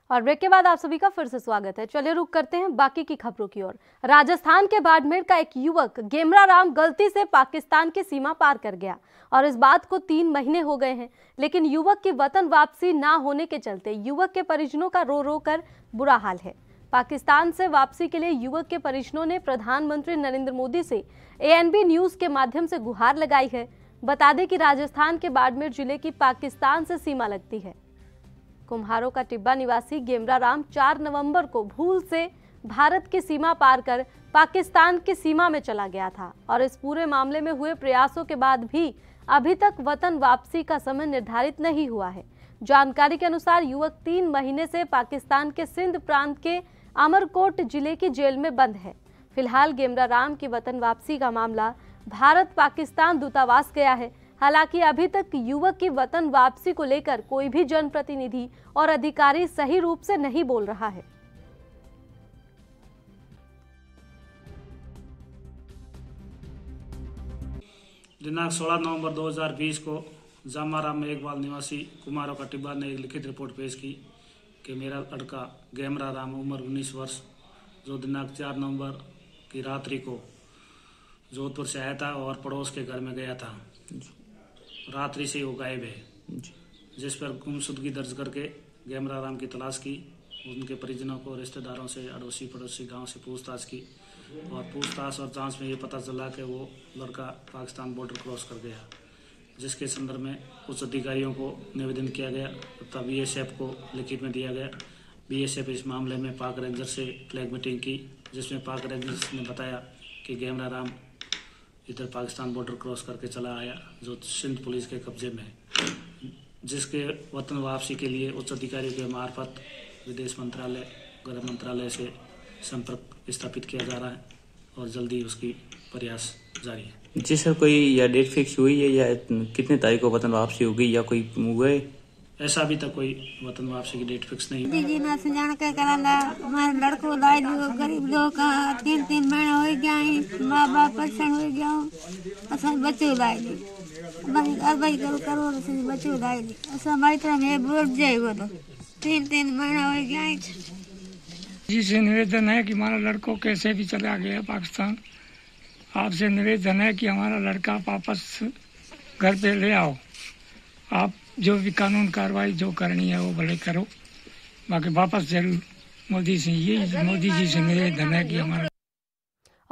S1: और ब्रेक के बाद आप सभी का फिर से स्वागत है। चलिए रुक करते हैं बाकी की खबरों की ओर। राजस्थान के बाड़मेर का एक युवक गेमरा राम गलती से पाकिस्तान की सीमा पार कर गया और इस बात को 3 महीने हो गए हैं, लेकिन युवक की वतन वापसी ना होने के चलते युवक के परिजनों का रो रो कर बुरा हाल है। पाकिस्तान से वापसी के लिए युवक के परिजनों ने प्रधानमंत्री नरेंद्र मोदी से ANB न्यूज के माध्यम से गुहार लगाई है। बता दें कि राजस्थान के बाड़मेर जिले की पाकिस्तान से सीमा लगती है। कुम्हारों का टिब्बा निवासी गेमरा राम 4 नवंबर को भूल से भारत की सीमा पार कर पाकिस्तान की सीमा में चला गया था और इस पूरे मामले में हुए प्रयासों के बाद भी अभी तक वतन वापसी का समय निर्धारित नहीं हुआ है। जानकारी के अनुसार युवक 3 महीने से पाकिस्तान के सिंध प्रांत के अमरकोट जिले की जेल में बंद है। फिलहाल गेमरा राम की वतन वापसी का मामला भारत पाकिस्तान दूतावास गया है। हालांकि अभी तक युवक की वतन वापसी को लेकर कोई भी जनप्रतिनिधि और अधिकारी सही रूप से नहीं बोल रहा है।
S9: दिनांक 16 नवंबर 2020 को जामाराम में एक बाल निवासी कुमारों का टिब्बा ने एक लिखित रिपोर्ट पेश की कि मेरा लड़का गेमरा राम उम्र 19 वर्ष जो दिनांक 4 नवंबर की रात्रि को जोधपुर से आया था और पड़ोस के घर में गया था। रात्रि से वो गायब है, जिस पर गुमशुदगी दर्ज करके गेमरा राम की तलाश की। उनके परिजनों को रिश्तेदारों से अड़ोसी पड़ोसी गांव से पूछताछ की और पूछताछ और जांच में ये पता चला कि वो लड़का पाकिस्तान बॉर्डर क्रॉस कर गया, जिसके संदर्भ में उच्च अधिकारियों को निवेदन किया गया तथा BSF को लिखित में दिया गया। BSF इस मामले में पाक रेंजर से फ्लैग मीटिंग की, जिसमें पाक रेंजर्स ने बताया कि गेमरा राम इधर पाकिस्तान बॉर्डर क्रॉस करके चला आया जो सिंध पुलिस के कब्जे में है, जिसके वतन वापसी के लिए उच्च अधिकारियों के मार्फत विदेश मंत्रालय गृह मंत्रालय से संपर्क स्थापित किया जा रहा है और जल्दी उसकी प्रयास जारी है।
S10: जी सर, कोई या डेट फिक्स हुई है या कितने तारीख को वतन वापसी होगी या कोई हुए?
S9: ऐसा अभी तक कोई वतन वापसी की डेट फिक्स नहीं।
S11: दीदी ना से जान के कराला हमारे लड़को लाई दियो, गरीब लोग का 3 महीने हो गया, माँ बाप परेशान हो गया, असा बच्चे लाई दी भाई भाई करो से बच्चे लाई दी असा हमारी तरह में बोल जाए वो तो 3 महीना हो गया।
S3: जी से निवेदन है कि हमारा लड़को कैसे भी चला गया पाकिस्तान, आपसे निवेदन है कि हमारा लड़का वापस घर पे ले आओ। आप जो भी कानून कार्रवाई जो करनी है वो भले करो, बाकी वापस जरूर मोदी जी से निवेदन है कि हमारा।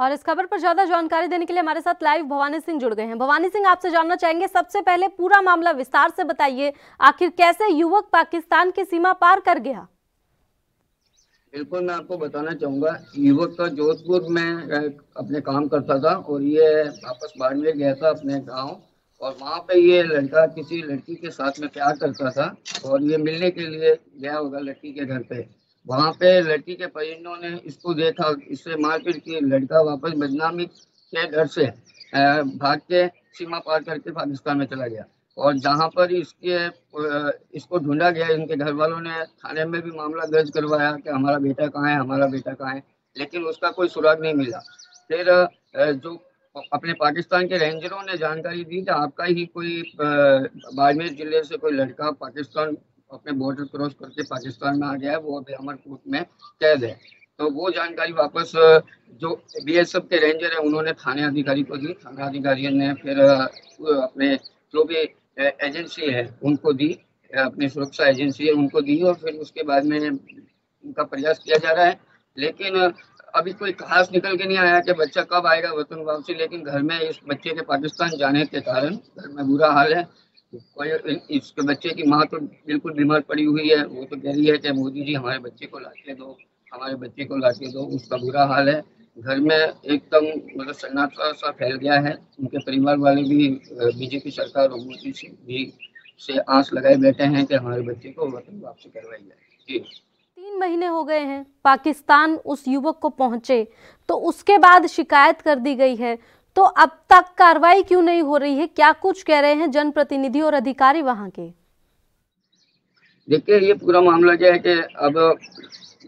S1: और इस खबर पर ज्यादा जानकारी देने के लिए हमारे साथ लाइव भवानी सिंह जुड़ गए हैं। भवानी सिंह, आपसे जानना चाहेंगे, सबसे पहले पूरा मामला विस्तार से बताइए, आखिर कैसे युवक पाकिस्तान की सीमा पार कर गया?
S12: बिल्कुल, मैं आपको बताना चाहूँगा, युवक का जोधपुर में अपने काम करता था और ये वापस बाड़मेर गया था अपने गांव और वहाँ पे ये लड़का किसी लड़की के साथ में प्यार करता था और ये मिलने के लिए गया होगा लड़की के घर पे। वहाँ पे लड़की के परिजनों ने इसको देखा, इससे मारपीट की, लड़का वापस बदनामी के डर से भाग के सीमा पार करके पाकिस्तान में चला गया और जहाँ पर इसको ढूंढा गया, इनके घर वालों ने थाने में भी मामला दर्ज करवाया कि हमारा बेटा कहाँ है, हमारा बेटा कहाँ है, लेकिन उसका कोई सुराग नहीं मिला। फिर जो अपने पाकिस्तान के रेंजरों ने जानकारी दी कि आपका ही कोई बाड़मेर जिले से कोई लड़का पाकिस्तान अपने बॉर्डर क्रॉस करके पाकिस्तान में आ गया है, वो अभी अमरकोट में कैद है। तो वो जानकारी वापस जो BSF के रेंजर है उन्होंने थाने अधिकारी को दी। थाना अधिकारी ने फिर अपने जो भी एजेंसी है उनको दी, अपनी सुरक्षा एजेंसी है उनको दी और फिर उसके बाद में उनका प्रयास किया जा रहा है। लेकिन अभी कोई खास निकल के नहीं आया कि बच्चा कब आएगा वतन वापसी, लेकिन घर में इस बच्चे के पाकिस्तान जाने के कारण घर में बुरा हाल है। कोई इसके बच्चे की माँ तो बिल्कुल बीमार पड़ी हुई है, वो तो कह रही है कि मोदी जी हमारे बच्चे को लाके दो, हमारे बच्चे को लाके दो। उसका बुरा हाल है, घर में एकदम मतलब सन्नाटा सा फैल गया है। उनके परिवार वाले भी BJP सरकार और मोदी से भी से आस लगाए बैठे हैं कि हमारे बच्चे को वतन वापसी करवाई जाए। जी
S1: 3 महीने हो गए हैं पाकिस्तान उस युवक को पहुंचे, तो उसके बाद शिकायत कर दी गई है, तो अब तक कार्रवाई क्यों नहीं हो रही है? क्या कुछ कह रहे हैं जनप्रतिनिधि और अधिकारी वहां के?
S12: देखिए, ये पूरा मामला क्या है कि अब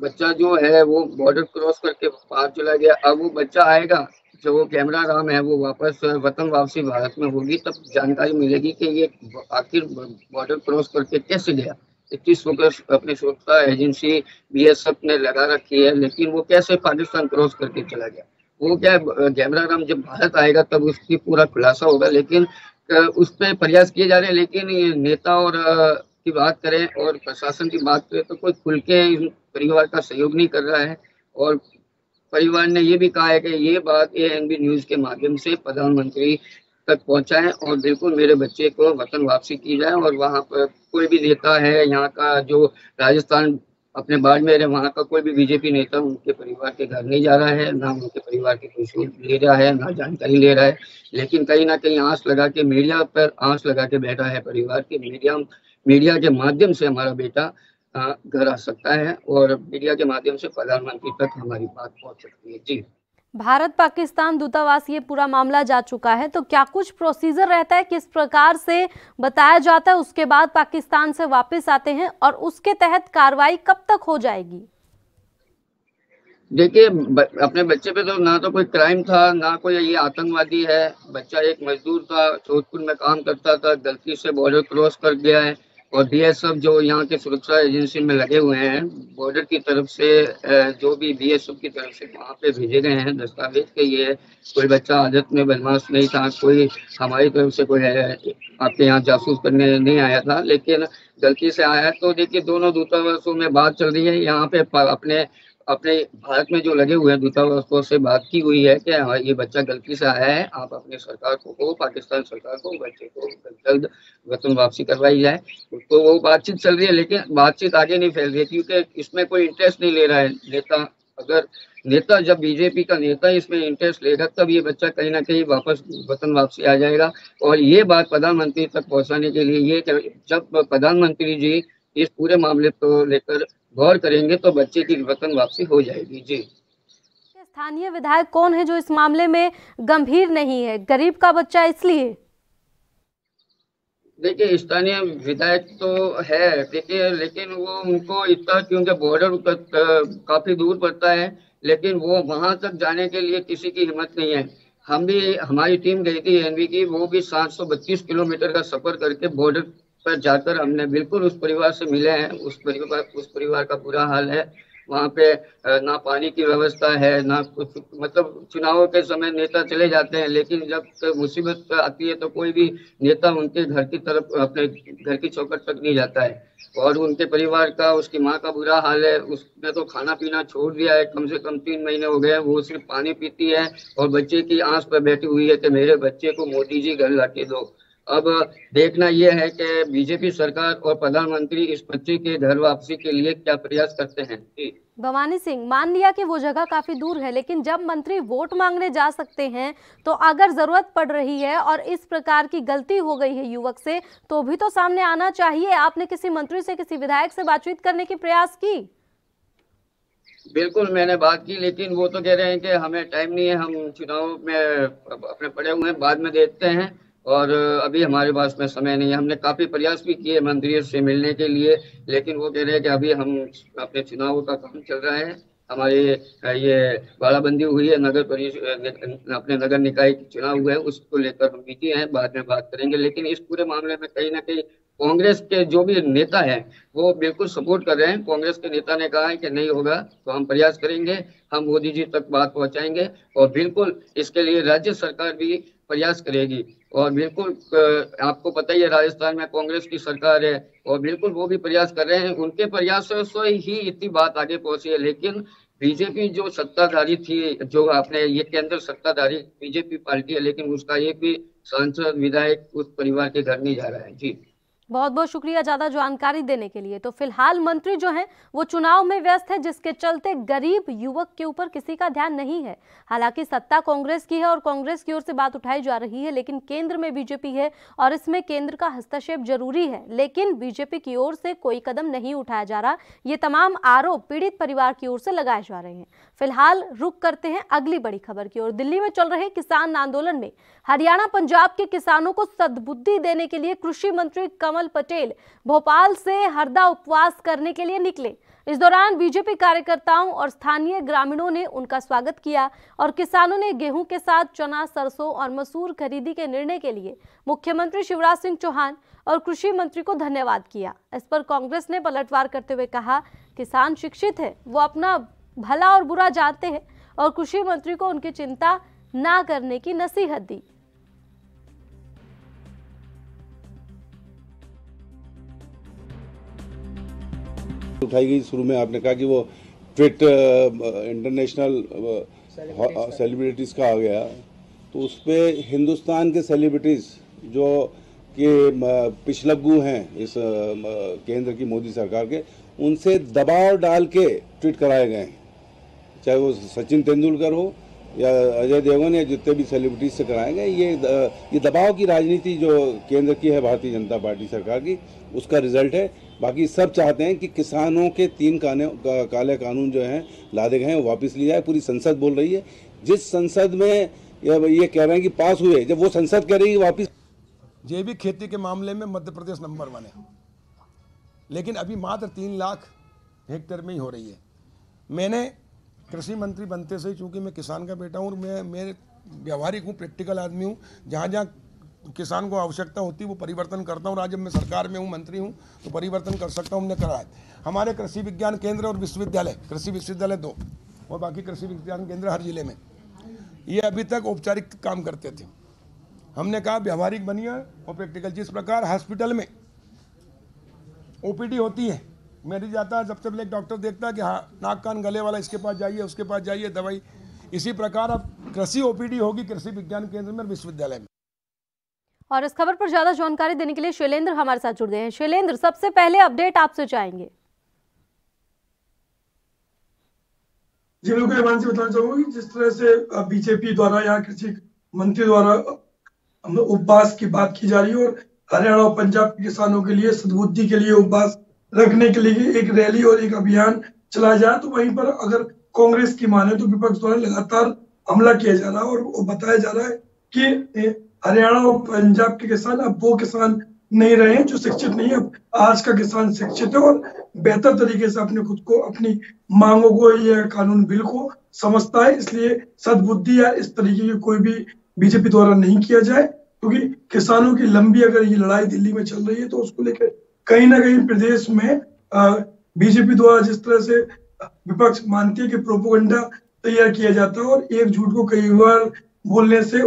S12: बच्चा जो है वो बॉर्डर क्रॉस करके पार चला गया। अब वो बच्चा आएगा, जो वो कैमरा राम है वो वापस वतन वापसी भारत में होगी, तब जानकारी मिलेगी कि ये आखिर बॉर्डर क्रॉस करके कैसे गया। 21 फोकस अपनी सुरक्षा एजेंसी BSF ने लगा रखी है, लेकिन वो कैसे पाकिस्तान क्रॉस करके चला गया, वो क्या कैमरा राम जब भारत आएगा तब उसकी पूरा खुलासा होगा। लेकिन उस पर प्रयास किए जा रहे हैं। लेकिन ये नेता और की बात करें और प्रशासन की बात करें तो कोई खुल के परिवार का सहयोग नहीं कर रहा है। और परिवार ने ये भी कहा है कि ये बात ANB न्यूज के माध्यम से प्रधानमंत्री तक पहुंचाएं और बिल्कुल मेरे बच्चे को वतन वापसी की जाए। और वहां पर कोई भी नेता है, यहाँ का जो राजस्थान अपने बाड़मेर है, वहाँ का कोई भी BJP नेता उनके परिवार के घर नहीं जा रहा है, ना उनके परिवार की कोई ले रहा है, ना जानकारी ले रहा है। लेकिन कहीं ना कहीं आंच लगा के मीडिया पर आंच लगा के बैठा है परिवार के। मीडिया के माध्यम से हमारा बेटा घर आ सकता है और मीडिया के माध्यम से प्रधानमंत्री तक हमारी बात पहुंच सकती है। जी
S1: भारत पाकिस्तान दूतावास ये पूरा मामला जा चुका है, तो क्या कुछ प्रोसीजर रहता है, किस प्रकार से बताया जाता है, उसके बाद पाकिस्तान से वापस आते हैं और उसके तहत कार्रवाई कब तक हो जाएगी?
S12: देखिए, अपने बच्चे पे तो ना तो कोई क्राइम था, ना कोई ये आतंकवादी है। बच्चा एक मजदूर था, जोधपुर में काम करता था, गलती से बॉर्डर क्रॉस कर गया है। और BSF जो यहाँ के सुरक्षा एजेंसी में लगे हुए हैं, बॉर्डर की तरफ से जो भी BSF की तरफ से वहाँ पे भेजे गए हैं दस्तावेज के ये कोई बच्चा आदत में बदमाश नहीं था, कोई हमारी तरफ से कोई आपके यहाँ जासूस करने नहीं आया था, लेकिन गलती से आया। तो देखिए, दोनों दूतावासों में बात चल रही है। यहाँ पे अपने भारत में जो लगे हुए हैं दूतावासों से बात की हुई है कि ये बच्चा गलती से आया है, आप अपनी सरकार को, पाकिस्तान सरकार को बच्चे को जल्द वतन वापसी करवाई जाए। तो वो बातचीत चल रही है, लेकिन बातचीत आगे नहीं फैल रही है क्योंकि इसमें कोई इंटरेस्ट नहीं ले रहा है नेता। अगर नेता, जब BJP का नेता इसमें इंटरेस्ट लेगा तब ये बच्चा कहीं ना कहीं वापस वतन वापसी आ जाएगा। और ये बात प्रधानमंत्री तक पहुंचाने के लिए ये जब प्रधानमंत्री जी इस पूरे मामले को लेकर गौर करेंगे तो बच्चे की वतन वापसी हो जाएगी। जी
S1: स्थानीय विधायक कौन है जो इस मामले में गंभीर नहीं है? गरीब का बच्चा इसलिए?
S12: देखिए, स्थानीय विधायक तो है, देखिए, लेकिन वो उनको इतना, क्योंकि बॉर्डर काफी दूर पड़ता है, लेकिन वो वहां तक जाने के लिए किसी की हिम्मत नहीं है। हमारी टीम गई थी ANB की, वो भी 732 किलोमीटर का सफर करके बॉर्डर पर जाकर हमने बिल्कुल उस परिवार से मिले हैं। उस परिवार का बुरा हाल है। वहाँ पे ना पानी की व्यवस्था है, ना कुछ, मतलब चुनावों के समय नेता चले जाते हैं, लेकिन जब मुसीबत आती है तो कोई भी नेता उनके घर की तरफ, अपने घर की चौखट तक नहीं जाता है। और उनके परिवार का, उसकी माँ का बुरा हाल है। उसने तो खाना पीना छोड़ दिया है, कम से कम 3 महीने हो गए। वो सिर्फ पानी पीती है और बच्चे की आंच पर बैठी हुई है कि मेरे बच्चे को मोदी जी घर लाके दो। अब देखना यह है कि BJP सरकार और प्रधानमंत्री इस बच्चे के घर वापसी के लिए क्या प्रयास करते हैं।
S1: भवानी सिंह, मान लिया कि वो जगह काफी दूर है, लेकिन जब मंत्री वोट मांगने जा सकते हैं तो अगर जरूरत पड़ रही है और इस प्रकार की गलती हो गई है युवक से, तो भी तो सामने आना चाहिए। आपने किसी मंत्री से, किसी विधायक से बातचीत करने की प्रयास की?
S12: बिल्कुल, मैंने बात की, लेकिन वो तो कह रहे हैं कि हमें टाइम नहीं है, हम चुनाव में अपने पड़े हुए हैं, बाद में देखते हैं और अभी हमारे पास में समय नहीं है। हमने काफी प्रयास भी किए मंत्री से मिलने के लिए, लेकिन वो कह रहे हैं कि अभी हम अपने चुनाव का काम चल रहा है। हमारे ये बाड़ाबंदी हुई है, अपने नगर निकाय के चुनाव हुए हैं, उसको लेकर हम बिजी हैं, बाद में बात करेंगे। लेकिन इस पूरे मामले में कहीं ना कहीं कांग्रेस के जो भी नेता है वो बिल्कुल सपोर्ट कर रहे हैं। कांग्रेस के नेता ने कहा है कि नहीं होगा तो हम प्रयास करेंगे, हम मोदी जी तक बात पहुंचाएंगे और बिल्कुल इसके लिए राज्य सरकार भी प्रयास करेगी। और बिल्कुल आपको पता ही है, राजस्थान में कांग्रेस की सरकार है और बिल्कुल वो भी प्रयास कर रहे हैं। उनके प्रयासों से ही इतनी बात आगे पहुंची है। लेकिन BJP जो सत्ताधारी थी, जो आपने ये केंद्र सत्ताधारी BJP पार्टी है, लेकिन उसका एक भी सांसद विधायक उस परिवार के घर नहीं जा रहा है। जी
S1: बहुत बहुत शुक्रिया ज्यादा जानकारी देने के लिए। तो फिलहाल मंत्री जो हैं वो चुनाव में व्यस्त है, जिसके चलते गरीब युवक के ऊपर किसी का ध्यान नहीं है। हालांकि सत्ता कांग्रेस की है और कांग्रेस की ओर से बात उठाई जा रही है, लेकिन केंद्र में बीजेपी है और इसमें केंद्र का हस्तक्षेप जरूरी है, लेकिन बीजेपी की ओर से कोई कदम नहीं उठाया जा रहा। ये तमाम आरोप पीड़ित परिवार की ओर से लगाए जा रहे हैं। फिलहाल रुक करते हैं अगली बड़ी खबर की ओर। दिल्ली में चल रहे किसान आंदोलन में हरियाणा पंजाब के किसानों को सद्बुद्धि देने के लिए कृषि मंत्री कमल पटेल भोपाल से हरदा उपवास करने के लिए निकले। इस दौरान बीजेपी कार्यकर्ताओं और स्थानीय ग्रामीणों ने उनका स्वागत किया और किसानों ने गेहूं के साथ चना, सरसों और मसूर खरीदी के निर्णय के लिए मुख्यमंत्री शिवराज सिंह चौहान और कृषि मंत्री को धन्यवाद किया। इस पर कांग्रेस ने पलटवार करते हुए कहा, किसान शिक्षित है, वो अपना भला और बुरा जानते हैं और कृषि मंत्री को उनकी चिंता ना करने की नसीहत दी।
S13: उठाई गई। शुरू में आपने कहा कि वो ट्वीट इंटरनेशनल सेलिब्रिटीज का आ गया, तो उस पर हिंदुस्तान के सेलिब्रिटीज जो कि पिछलग्गू हैं इस केंद्र की मोदी सरकार के, उनसे दबाव डाल के ट्वीट कराए गए, चाहे वो सचिन तेंदुलकर हो या अजय देवगन या जितने भी सेलिब्रिटीज से कराए गए। ये दबाव की राजनीति जो केंद्र की है भारतीय जनता पार्टी सरकार की, उसका रिजल्ट है। बाकी सब चाहते हैं कि किसानों के 3 काले कानून जो हैं लादे गए हैं वो वापस लिए जाए। पूरी संसद बोल रही है, जिस संसद में ये कह रहे हैं कि पास हुए, जब वो संसद कह रही है वापस।
S14: जैविक खेती के मामले में मध्य प्रदेश नंबर 1 है, लेकिन अभी मात्र 3 लाख हेक्टेयर में ही हो रही है। मैंने कृषि मंत्री बनते से ही, चूंकि मैं किसान का बेटा हूँ और मैं व्यवहारिक हूँ, प्रैक्टिकल आदमी हूँ, जहाँ जहाँ किसान को आवश्यकता होती है वो परिवर्तन करता हूँ। आज जब मैं सरकार में हूँ, मंत्री हूँ, तो परिवर्तन कर सकता हूँ, हमने करा है। हमारे कृषि विज्ञान केंद्र और विश्वविद्यालय, कृषि विश्वविद्यालय 2 और बाकी कृषि विज्ञान केंद्र हर जिले में, ये अभी तक औपचारिक काम करते थे। हमने कहा व्यवहारिक बनिए और प्रैक्टिकल। जिस प्रकार हॉस्पिटल में ओपीडी होती है, मरीज जाता है, सबसे पहले एक डॉक्टर देखता है कि हाँ नाक कान गले वाला इसके पास जाइए, उसके पास जाइए दवाई। इसी प्रकार अब कृषि ओपीडी होगी कृषि विज्ञान केंद्र में, विश्वविद्यालय में।
S1: और इस खबर पर ज्यादा जानकारी देने के लिए शैलेंद्र हमारे साथ जुड़ गए हैं। शैलेंद्र, सबसे पहले अपडेट आपसे चाहेंगे।
S15: जी बिल्कुल, हिमांशी बताना चाहूंगा कि जिस तरह से बीजेपी द्वारा या कृषि मंत्री द्वारा उपवास की बात की जा रही है और हरियाणा और पंजाब के किसानों के लिए सद्बुद्धि के लिए उपवास रखने के लिए एक रैली और एक अभियान चलाया जाए, तो वहीं पर अगर कांग्रेस की माने तो विपक्ष द्वारा लगातार हमला किया जा रहा है और बताया जा रहा है कि हरियाणा और पंजाब के किसान अब वो किसान नहीं रहे हैं जो शिक्षित नहीं है। अब आज का किसान शिक्षित है और बेहतर तरीके से अपने खुद को, अपनी मांगों को या कानून बिल को समझता है। इसलिए सद्बुद्धि या इस तरीके की कोई भी बीजेपी द्वारा नहीं किया जाए, क्योंकि किसानों की लंबी अगर ये लड़ाई दिल्ली में चल रही है तो उसको लेकर कहीं ना कहीं प्रदेश में बीजेपी द्वारा जिस तरह से विपक्ष मानती है कि प्रोपोगंडा तैयार किया जाता है और एक झूठ को कई बार बोलने से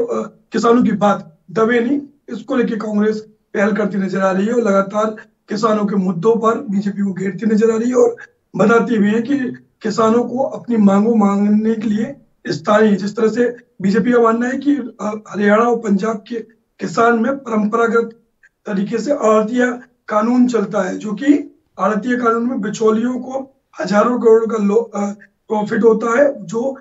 S15: किसानों की बात दबे नहीं, इसको लेकर कांग्रेस पहल करती नजर आ रही है और लगातार किसानों के मुद्दों पर बीजेपी को घेरती नजर आ रही है और बताती भी है कि किसानों को अपनी मांगों मांगने के लिए स्थानीय, जिस तरह से बीजेपी का मानना है कि हरियाणा और पंजाब के किसान में परंपरागत तरीके से आड़तिया कानून चलता है, जो कि आड़तिया कानून में बिचौलियों को हजारों करोड़ का प्रॉफिट होता है, जो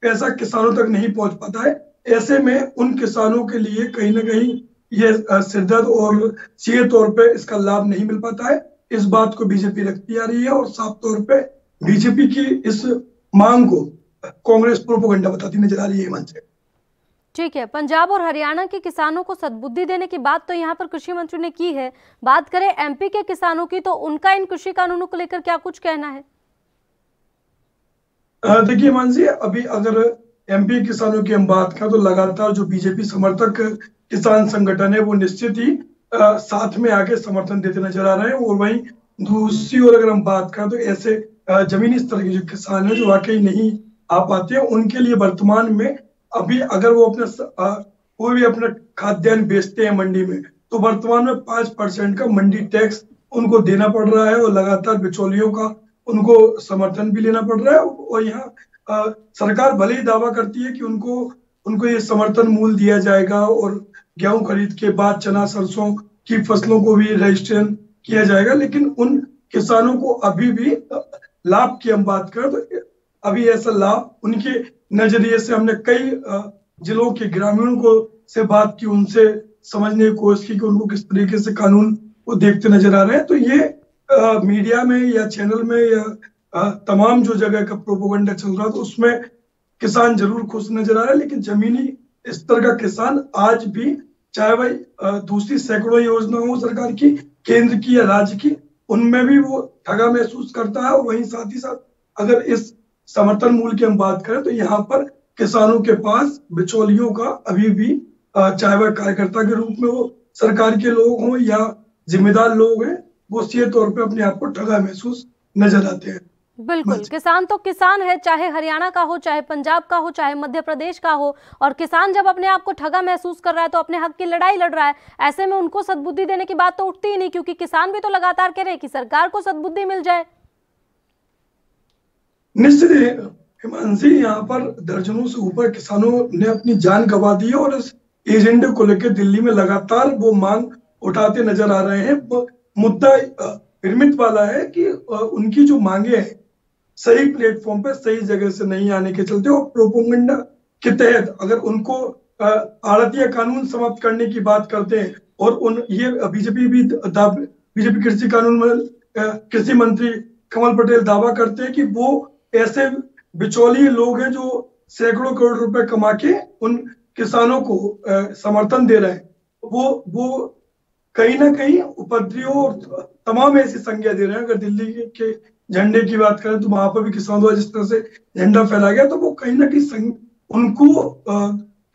S15: पैसा किसानों तक नहीं पहुंच पाता है। ऐसे में उन किसानों के लिए कहीं ना कहीं ये सिरदर्द और सीधे तौर पे इसका लाभ नहीं मिल पाता है। इस बात को बीजेपी रखती आ रही है और साफ तौर पे बीजेपी की इस मांग को कांग्रेस प्रोपोगंडा बताती नजर आ रही है। मंच
S1: ठीक है, पंजाब और हरियाणा के किसानों को सद्बुद्धि देने की बात तो यहाँ पर कृषि मंत्री ने की है। बात करें एमपी के किसानों की, तो उनका इन कृषि कानूनों को लेकर क्या कुछ कहना है?
S15: देखिए मानसी, अभी अगर एमपी किसानों की हम बात करें तो लगातार जो बीजेपी समर्थक किसान संगठन है वो निश्चित ही साथ में आके समर्थन देते नजर आ रहे हैं। और वहीं दूसरी ओर अगर हम बात करें तो ऐसे जमीनी स्तर के जो किसान है जो वाकई नहीं आ पाते हैं, उनके लिए वर्तमान में अभी अगर वो अपना कोई भी अपना खाद्यान्न बेचते हैं मंडी में, तो वर्तमान में 5% का मंडी टैक्स उनको देना पड़ रहा है और लगातार बिचौलियों का उनको समर्थन भी लेना पड़ रहा है। और यहाँ सरकार भले ही दावा करती है कि उनको ये समर्थन मूल्य दिया जाएगा और गेहूं खरीद के बाद चना, सरसों की फसलों को भी रजिस्ट्रेशन किया जाएगा। लेकिन उन किसानों को अभी भी लाभ की हम बात करें तो अभी ऐसा लाभ उनके नजरिए से हमने कई जिलों के ग्रामीणों को से बात की, उनसे समझने की कोशिश की कि उनको किस तरीके से कानून को देखते नजर आ रहे हैं। तो ये मीडिया में या चैनल में या तमाम जो जगह का प्रोपोगंडा चल रहा था उसमें किसान जरूर खुश नजर आ रहा है, लेकिन जमीनी स्तर का किसान आज भी, चाहे वह दूसरी सैकड़ों योजना हो सरकार की, केंद्र की या राज्य की, उनमें भी वो ठगा महसूस करता है। और वहीं साथ ही साथ अगर इस समर्थन मूल्य की हम बात करें तो यहाँ पर किसानों के पास बिचौलियों का अभी भी, चाहे वह कार्यकर्ता के रूप में हो, सरकार के लोग हों या जिम्मेदार लोग हैं, वो सीधे तौर पे अपने आप को ठगा महसूस नजर आते हैं।
S1: बिल्कुल, किसान तो किसान है, चाहे हरियाणा का हो, चाहे पंजाब का हो, चाहे मध्य प्रदेश का हो। और किसान जब अपने आप को ठगा महसूस कर रहा है तो अपने हक की लड़ाई लड़ रहा है। ऐसे में उनको सद्बुद्धि देने की बात तो उठती ही नहीं, क्योंकि किसान भी तो लगातार कह रहे हैं कि सरकार को सद्बुद्धि मिल जाए।
S15: निश्चित हिमांशी, यहाँ पर दर्जनों से ऊपर किसानों ने अपनी जान गंवा दी है और इस एजेंडे को लेकर दिल्ली में लगातार वो मांग उठाते नजर आ रहे हैं। मुद्दा विरमित वाला है कि उनकी जो मांगे हैं सही प्लेटफॉर्म पे सही जगह से नहीं आने के चलते और प्रोपोगंडा के तहत अगर उनको आड़तिया कानून समाप्त करने की बात करते हैं और ये बीजेपी कृषि कानून में कृषि मंत्री कमल पटेल दावा करते हैं कि वो ऐसे बिचौलिए लोग हैं जो सैकड़ों करोड़ रुपए कमा के उन किसानों को समर्थन दे रहे हैं। वो कहीं ना कहीं उपद्रवियों और तमाम ऐसी संज्ञा दे रहे हैं। अगर दिल्ली के झंडे की बात करें तो वहां पर भी किसानों द्वारा जिस तरह से झंडा फैला गया, तो वो कहीं ना कहीं उनको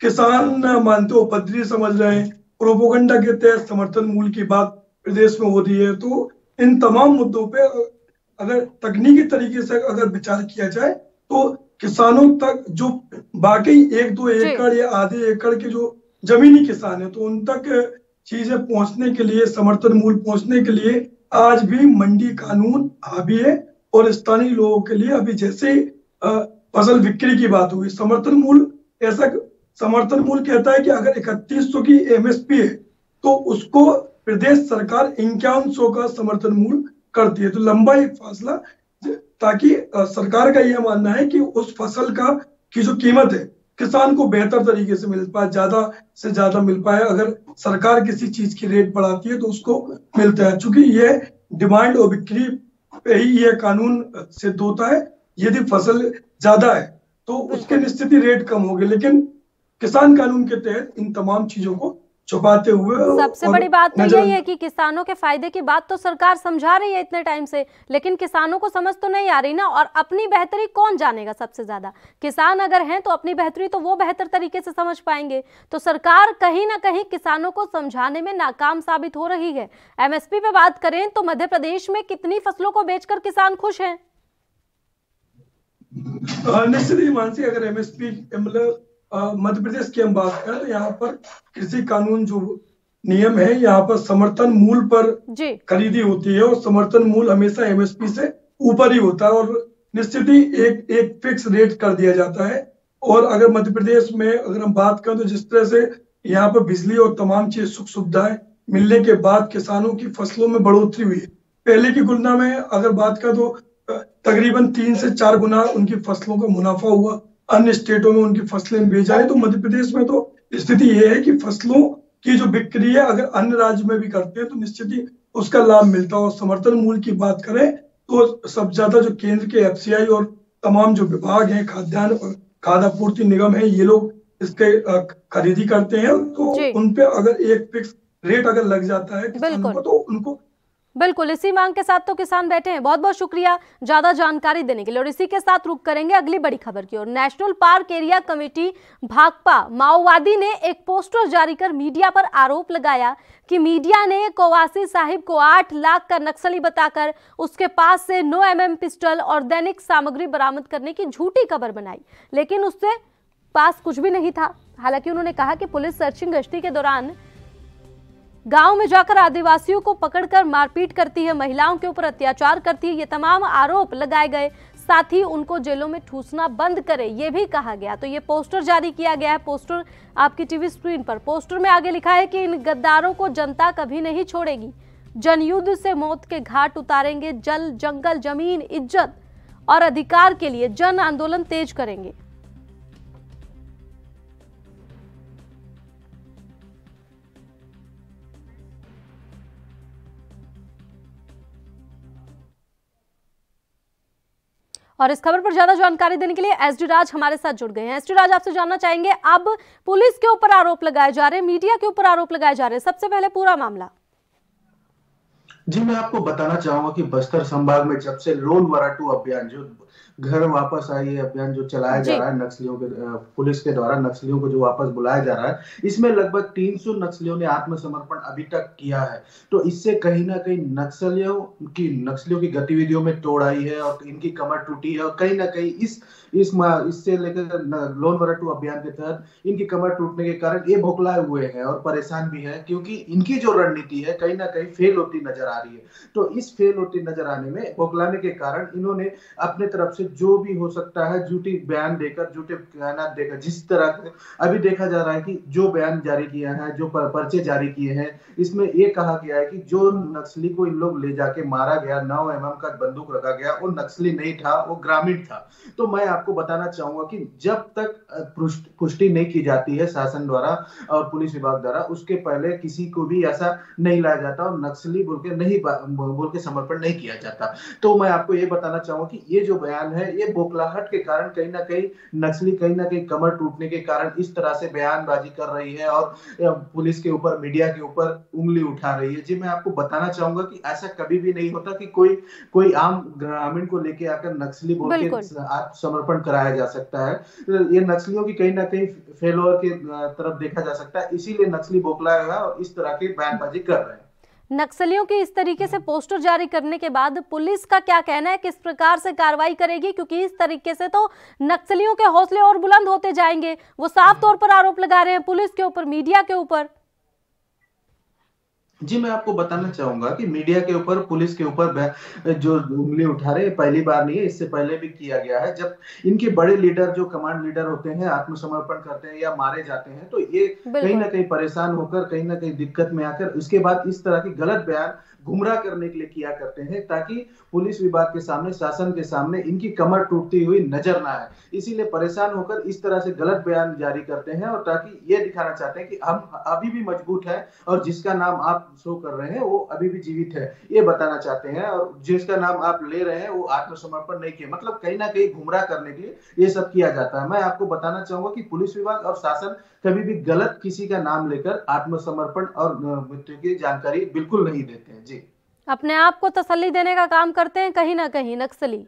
S15: किसान मानते हो उपद्रवी समझ रहे हैं। प्रोपोगंडा के तहत समर्थन मूल्य की बात प्रदेश में हो रही है। तो इन तमाम मुद्दों पे अगर तकनीकी तरीके से अगर विचार किया जाए तो किसानों तक जो बाकी 1-2 एकड़ या आधे एकड़ के जो जमीनी किसान है तो उन तक चीजें पहुंचने के लिए, समर्थन मूल्य पहुंचने के लिए आज भी मंडी कानून हावी है। और स्थानीय लोगों के लिए अभी जैसे फसल बिक्री की बात हुई, समर्थन मूल्य ऐसा समर्थन मूल्य कहता है कि अगर 3100 की एमएसपी है तो उसको प्रदेश सरकार 5100 का समर्थन मूल्य करती है। तो लंबा एक फासला, ताकि सरकार का यह मानना है कि उस फसल की जो कीमत है किसान को बेहतर तरीके से मिल पाए, ज्यादा से ज्यादा मिल पाए। अगर सरकार किसी चीज की रेट बढ़ाती है तो उसको मिलता है। चूंकि यह डिमांड और बिक्री पे ही यह कानून सिद्ध होता है। यदि फसल ज्यादा है तो उसके निश्चित ही रेट कम होंगे, लेकिन किसान कानून के तहत इन तमाम चीजों को छुपाते हुए
S1: सबसे बड़ी बात तो यही है कि किसानों के फायदे की बात तो सरकार समझा रही है इतने टाइम से, लेकिन किसानों को समझ तो नहीं आ रही ना। और अपनी बेहतरी कौन जानेगा सबसे ज्यादा? किसान अगर हैं तो अपनी बेहतरी तो वो बेहतर तरीके से समझ पाएंगे। तो सरकार कहीं ना कहीं किसानों को समझाने में नाकाम साबित हो रही है। एमएसपी पे बात करें तो मध्य प्रदेश में कितनी फसलों को बेचकर किसान खुश हैं?
S15: निश्चित ही मानसी, अगर एमएसपी मतलब मध्य प्रदेश की हम बात करें तो यहाँ पर कृषि कानून जो नियम है, यहाँ पर समर्थन मूल्य पर खरीदी होती है और समर्थन मूल्य हमेशा एमएसपी से ऊपर ही होता है और निश्चित ही एक फिक्स रेट कर दिया जाता है। और अगर मध्य प्रदेश में अगर हम बात करें तो जिस तरह से यहाँ पर बिजली और तमाम चीज सुख सुविधाएं मिलने के बाद किसानों की फसलों में बढ़ोतरी हुई है। पहले की तुलना में अगर बात करें तो तकरीबन 3 से 4 गुना उनकी फसलों का मुनाफा हुआ। अन्य स्टेटों में उनकी फसलें बेचा है, तो मध्य प्रदेश में तो स्थिति यह है कि फसलों की जो बिक्री है अगर अन्य राज्य में भी करते हैं तो निश्चित ही उसका लाभ मिलता है। और समर्थन मूल्य की बात करें तो सबसे ज्यादा जो केंद्र के एफसीआई और तमाम जो विभाग हैं, खाद्यान्न और खाद्य आपूर्ति निगम है, ये लोग इसके खरीदी करते हैं। तो उनपे अगर एक फिक्स रेट अगर लग जाता है किसानों को तो उनको
S1: बिल्कुल इसी मांग के साथ तो किसान बैठे हैं। बहुत बहुत शुक्रिया ज्यादा जानकारी देने के लिए। और इसी के साथ रुक करेंगे अगली बड़ी खबर की ओर। National park area committee Bhakpa माओवादी ने एक पोस्टर जारी कर मीडिया पर आरोप लगाया कि मीडिया ने कवासी साहिब को 8 लाख का नक्सली बताकर उसके पास से 9 mm पिस्टल और दैनिक सामग्री बरामद करने की झूठी खबर बनाई, लेकिन उससे पास कुछ भी नहीं था। हालांकि उन्होंने कहा कि पुलिस सर्चिंग गश्ती के दौरान गांव में जाकर आदिवासियों को पकड़कर मारपीट करती है, महिलाओं के ऊपर अत्याचार करती है। ये तमाम आरोप लगाए गए। साथ ही उनको जेलों में ठूसना बंद करे, ये भी कहा गया। तो ये पोस्टर जारी किया गया है, पोस्टर आपकी टीवी स्क्रीन पर। पोस्टर में आगे लिखा है कि इन गद्दारों को जनता कभी नहीं छोड़ेगी, जनयुद्ध से मौत के घाट उतारेंगे, जल जंगल जमीन इज्जत और अधिकार के लिए जन आंदोलन तेज करेंगे। और इस खबर पर ज्यादा जानकारी देने के लिए एसडी राज हमारे साथ जुड़ गए हैं। एसडी राज, आपसे जानना चाहेंगे, अब पुलिस के ऊपर आरोप लगाए जा रहे हैं, मीडिया के ऊपर आरोप लगाए जा रहे हैं, सबसे पहले पूरा मामला।
S16: जी, मैं आपको बताना चाहूंगा कि बस्तर संभाग में जब से लोन वराटू अभियान, जो घर वापस आई अभियान जो चलाया जा रहा है नक्सलियों के पुलिस के द्वारा, नक्सलियों को जो वापस बुलाया जा रहा है, इसमें लगभग 300 नक्सलियों ने आत्मसमर्पण अभी तक किया है। तो इससे कहीं ना कहीं नक्सलियों की गतिविधियों में तोड़ आई है और इनकी कमर टूटी है। और कहीं ना कहीं इससे लेकर लोन वराटू अभियान के तहत इनकी कमर टूटने के कारण ये भोखलाए हुए हैं और परेशान भी है, क्योंकि इनकी जो रणनीति है कहीं ना कहीं फेल होती नजर आ रही है। तो इस फेल होती नजर आने में, भोखलाने के कारण इन्होंने अपने तरफ से जो भी हो सकता है झूठी बयान देकर, झूठे बयान देकर, जिस तरह से अभी देखा जा रहा है कि जो बयान जारी किया है, जो पर्चे जारी किए हैं, इसमें ये कहा गया है कि जो नक्सली को इन लोग ले जाके मारा गया, 9 mm का बंदूक रखा गया, वो नक्सली नहीं था, वो ग्रामीण था। तो मैं आपको बताना चाहूंगा कि जब तक पुष्टि नहीं की जाती है शासन द्वारा और पुलिस विभाग द्वारा, उसके पहले किसी को भी ऐसा नहीं लाया जाता और नक्सली बोल के समर्पण नहीं किया जाता। तो मैं आपको ये बताना चाहूंगा कि ये जो बयान है, ये बोखलाहट के कारण कहीं ना कहीं नक्सली कहीं ना कहीं कमर टूटने के कारण इस तरह से बयानबाजी कर रही है और पुलिस के ऊपर, मीडिया के ऊपर उंगली उठा रही है। जी, मैं आपको बताना चाहूंगा कि ऐसा कभी भी नहीं होता कि कोई आम ग्रामीण को लेके आकर नक्सली बोल के आत्मसमर्पण कराया जा सकता है। ये नक्सलियों की कहीं ना कहीं फेलोर की तरफ देखा जा सकता है, इसीलिए नक्सली बोखलाया है और इस तरह की बयानबाजी कर रहे हैं।
S1: नक्सलियों की इस तरीके से पोस्टर जारी करने के बाद पुलिस का क्या कहना है, किस प्रकार से कार्रवाई करेगी? क्योंकि इस तरीके से तो नक्सलियों के हौसले और बुलंद होते जाएंगे। वो साफ तौर पर आरोप लगा रहे हैं पुलिस के ऊपर, मीडिया के ऊपर।
S16: जी, मैं आपको बताना चाहूंगा कि मीडिया के ऊपर, पुलिस के ऊपर जो उंगली उठा रहे हैं, पहली बार नहीं है, इससे पहले भी किया गया है। जब इनके बड़े लीडर, जो कमांड लीडर होते हैं, आत्मसमर्पण करते हैं या मारे जाते हैं, तो ये कहीं ना कहीं परेशान होकर, कहीं ना कहीं दिक्कत में आकर उसके बाद इस तरह की गलत बयान गुमराह करने के लिए किया करते हैं, ताकि पुलिस विभाग के सामने, शासन के सामने इनकी कमर टूटती हुई नजर ना आए। इसीलिए परेशान होकर इस तरह से गलत बयान जारी करते हैं, और ताकि ये दिखाना चाहते हैं कि हम अभी भी मजबूत है और जिसका नाम आप शो कर रहे हैं वो अभी भी जीवित है, ये बताना चाहते हैं। और जिसका नाम आप ले रहे हैं वो आत्मसमर्पण नहीं किया, मतलब कहीं ना कहीं गुमराह करने के लिए ये सब किया जाता है। मैं आपको बताना चाहूंगा कि पुलिस विभाग और शासन कभी भी गलत किसी का नाम लेकर आत्मसमर्पण और मृत्यु की जानकारी बिल्कुल नहीं देते हैं। जी,
S1: अपने आप को तसल्ली देने का काम करते हैं कहीं ना कहीं नक्सली।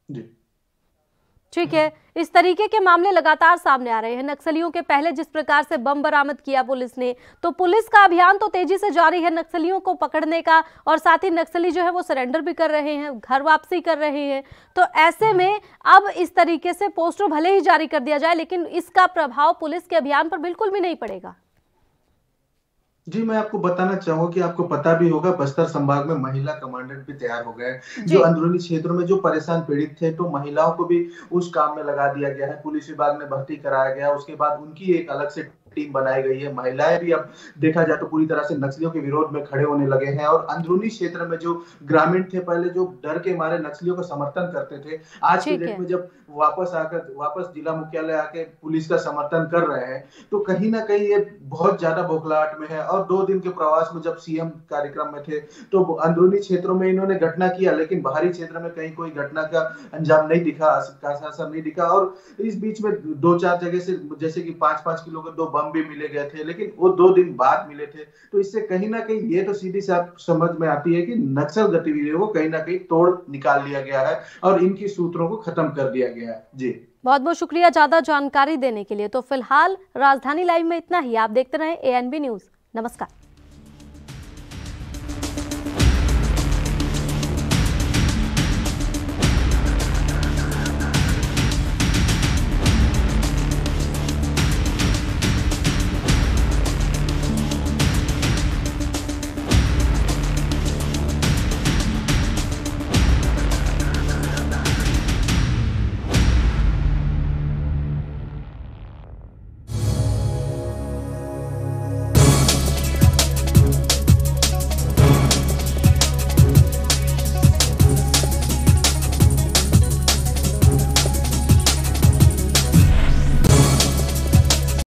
S16: जी,
S1: ठीक है, इस तरीके के मामले लगातार सामने आ रहे हैं। नक्सलियों के पहले जिस प्रकार से बम बरामद किया पुलिस ने, तो पुलिस का अभियान तो तेजी से जारी है नक्सलियों को पकड़ने का, और साथ ही नक्सली जो है वो सरेंडर भी कर रहे हैं, घर वापसी कर रहे हैं। तो ऐसे में अब इस तरीके से पोस्टर भले ही जारी कर दिया जाए, लेकिन इसका प्रभाव पुलिस के अभियान पर बिल्कुल भी नहीं पड़ेगा।
S16: जी, मैं आपको बताना चाहूंगा कि आपको पता भी होगा, बस्तर संभाग में महिला कमांडेंट भी तैयार हो गए, जो अंदरूनी क्षेत्रों में जो परेशान पीड़ित थे, तो महिलाओं को भी उस काम में लगा दिया गया है। पुलिस विभाग ने भर्ती कराया गया, उसके बाद उनकी एक अलग से टीम बनाई गई है। महिलाएं भी अब देखा जाए तो पूरी तरह से नक्सलियों के विरोध में खड़े होने लगे हैं, और अंदरूनी क्षेत्र में जो ग्रामीण थे, पहले जो डर के मारे नक्सलियों का समर्थन करते थे, आज के डेट में जब वापस जिला मुख्यालय आके पुलिस का समर्थन कर रहे हैं, तो कहीं ना कहीं ये बहुत ज्यादा बौखलाहट में है। और 2 दिन के प्रवास में जब सीएम कार्यक्रम में थे, तो अंदरूनी क्षेत्रों में इन्होंने घटना किया, लेकिन बाहरी क्षेत्र में कहीं कोई घटना का अंजाम नहीं दिखा, असर नहीं दिखा। और इस बीच में 2-4 जगह से, जैसे कि 5-5 किलो के 2 बम भी मिले गए थे, लेकिन वो 2 दिन बाद मिले थे। तो इससे कहीं ना कहीं ये तो सीधी साफ समझ में आती है कि नक्सल गतिविधियों को कहीं ना कहीं तोड़ निकाल लिया गया है और इनकी सूत्रों को खत्म कर दिया गया है। जी,
S1: बहुत बहुत शुक्रिया ज्यादा जानकारी देने के लिए। तो फिलहाल राजधानी लाइव में इतना ही। आप देखते रहें ANB न्यूज। नमस्कार।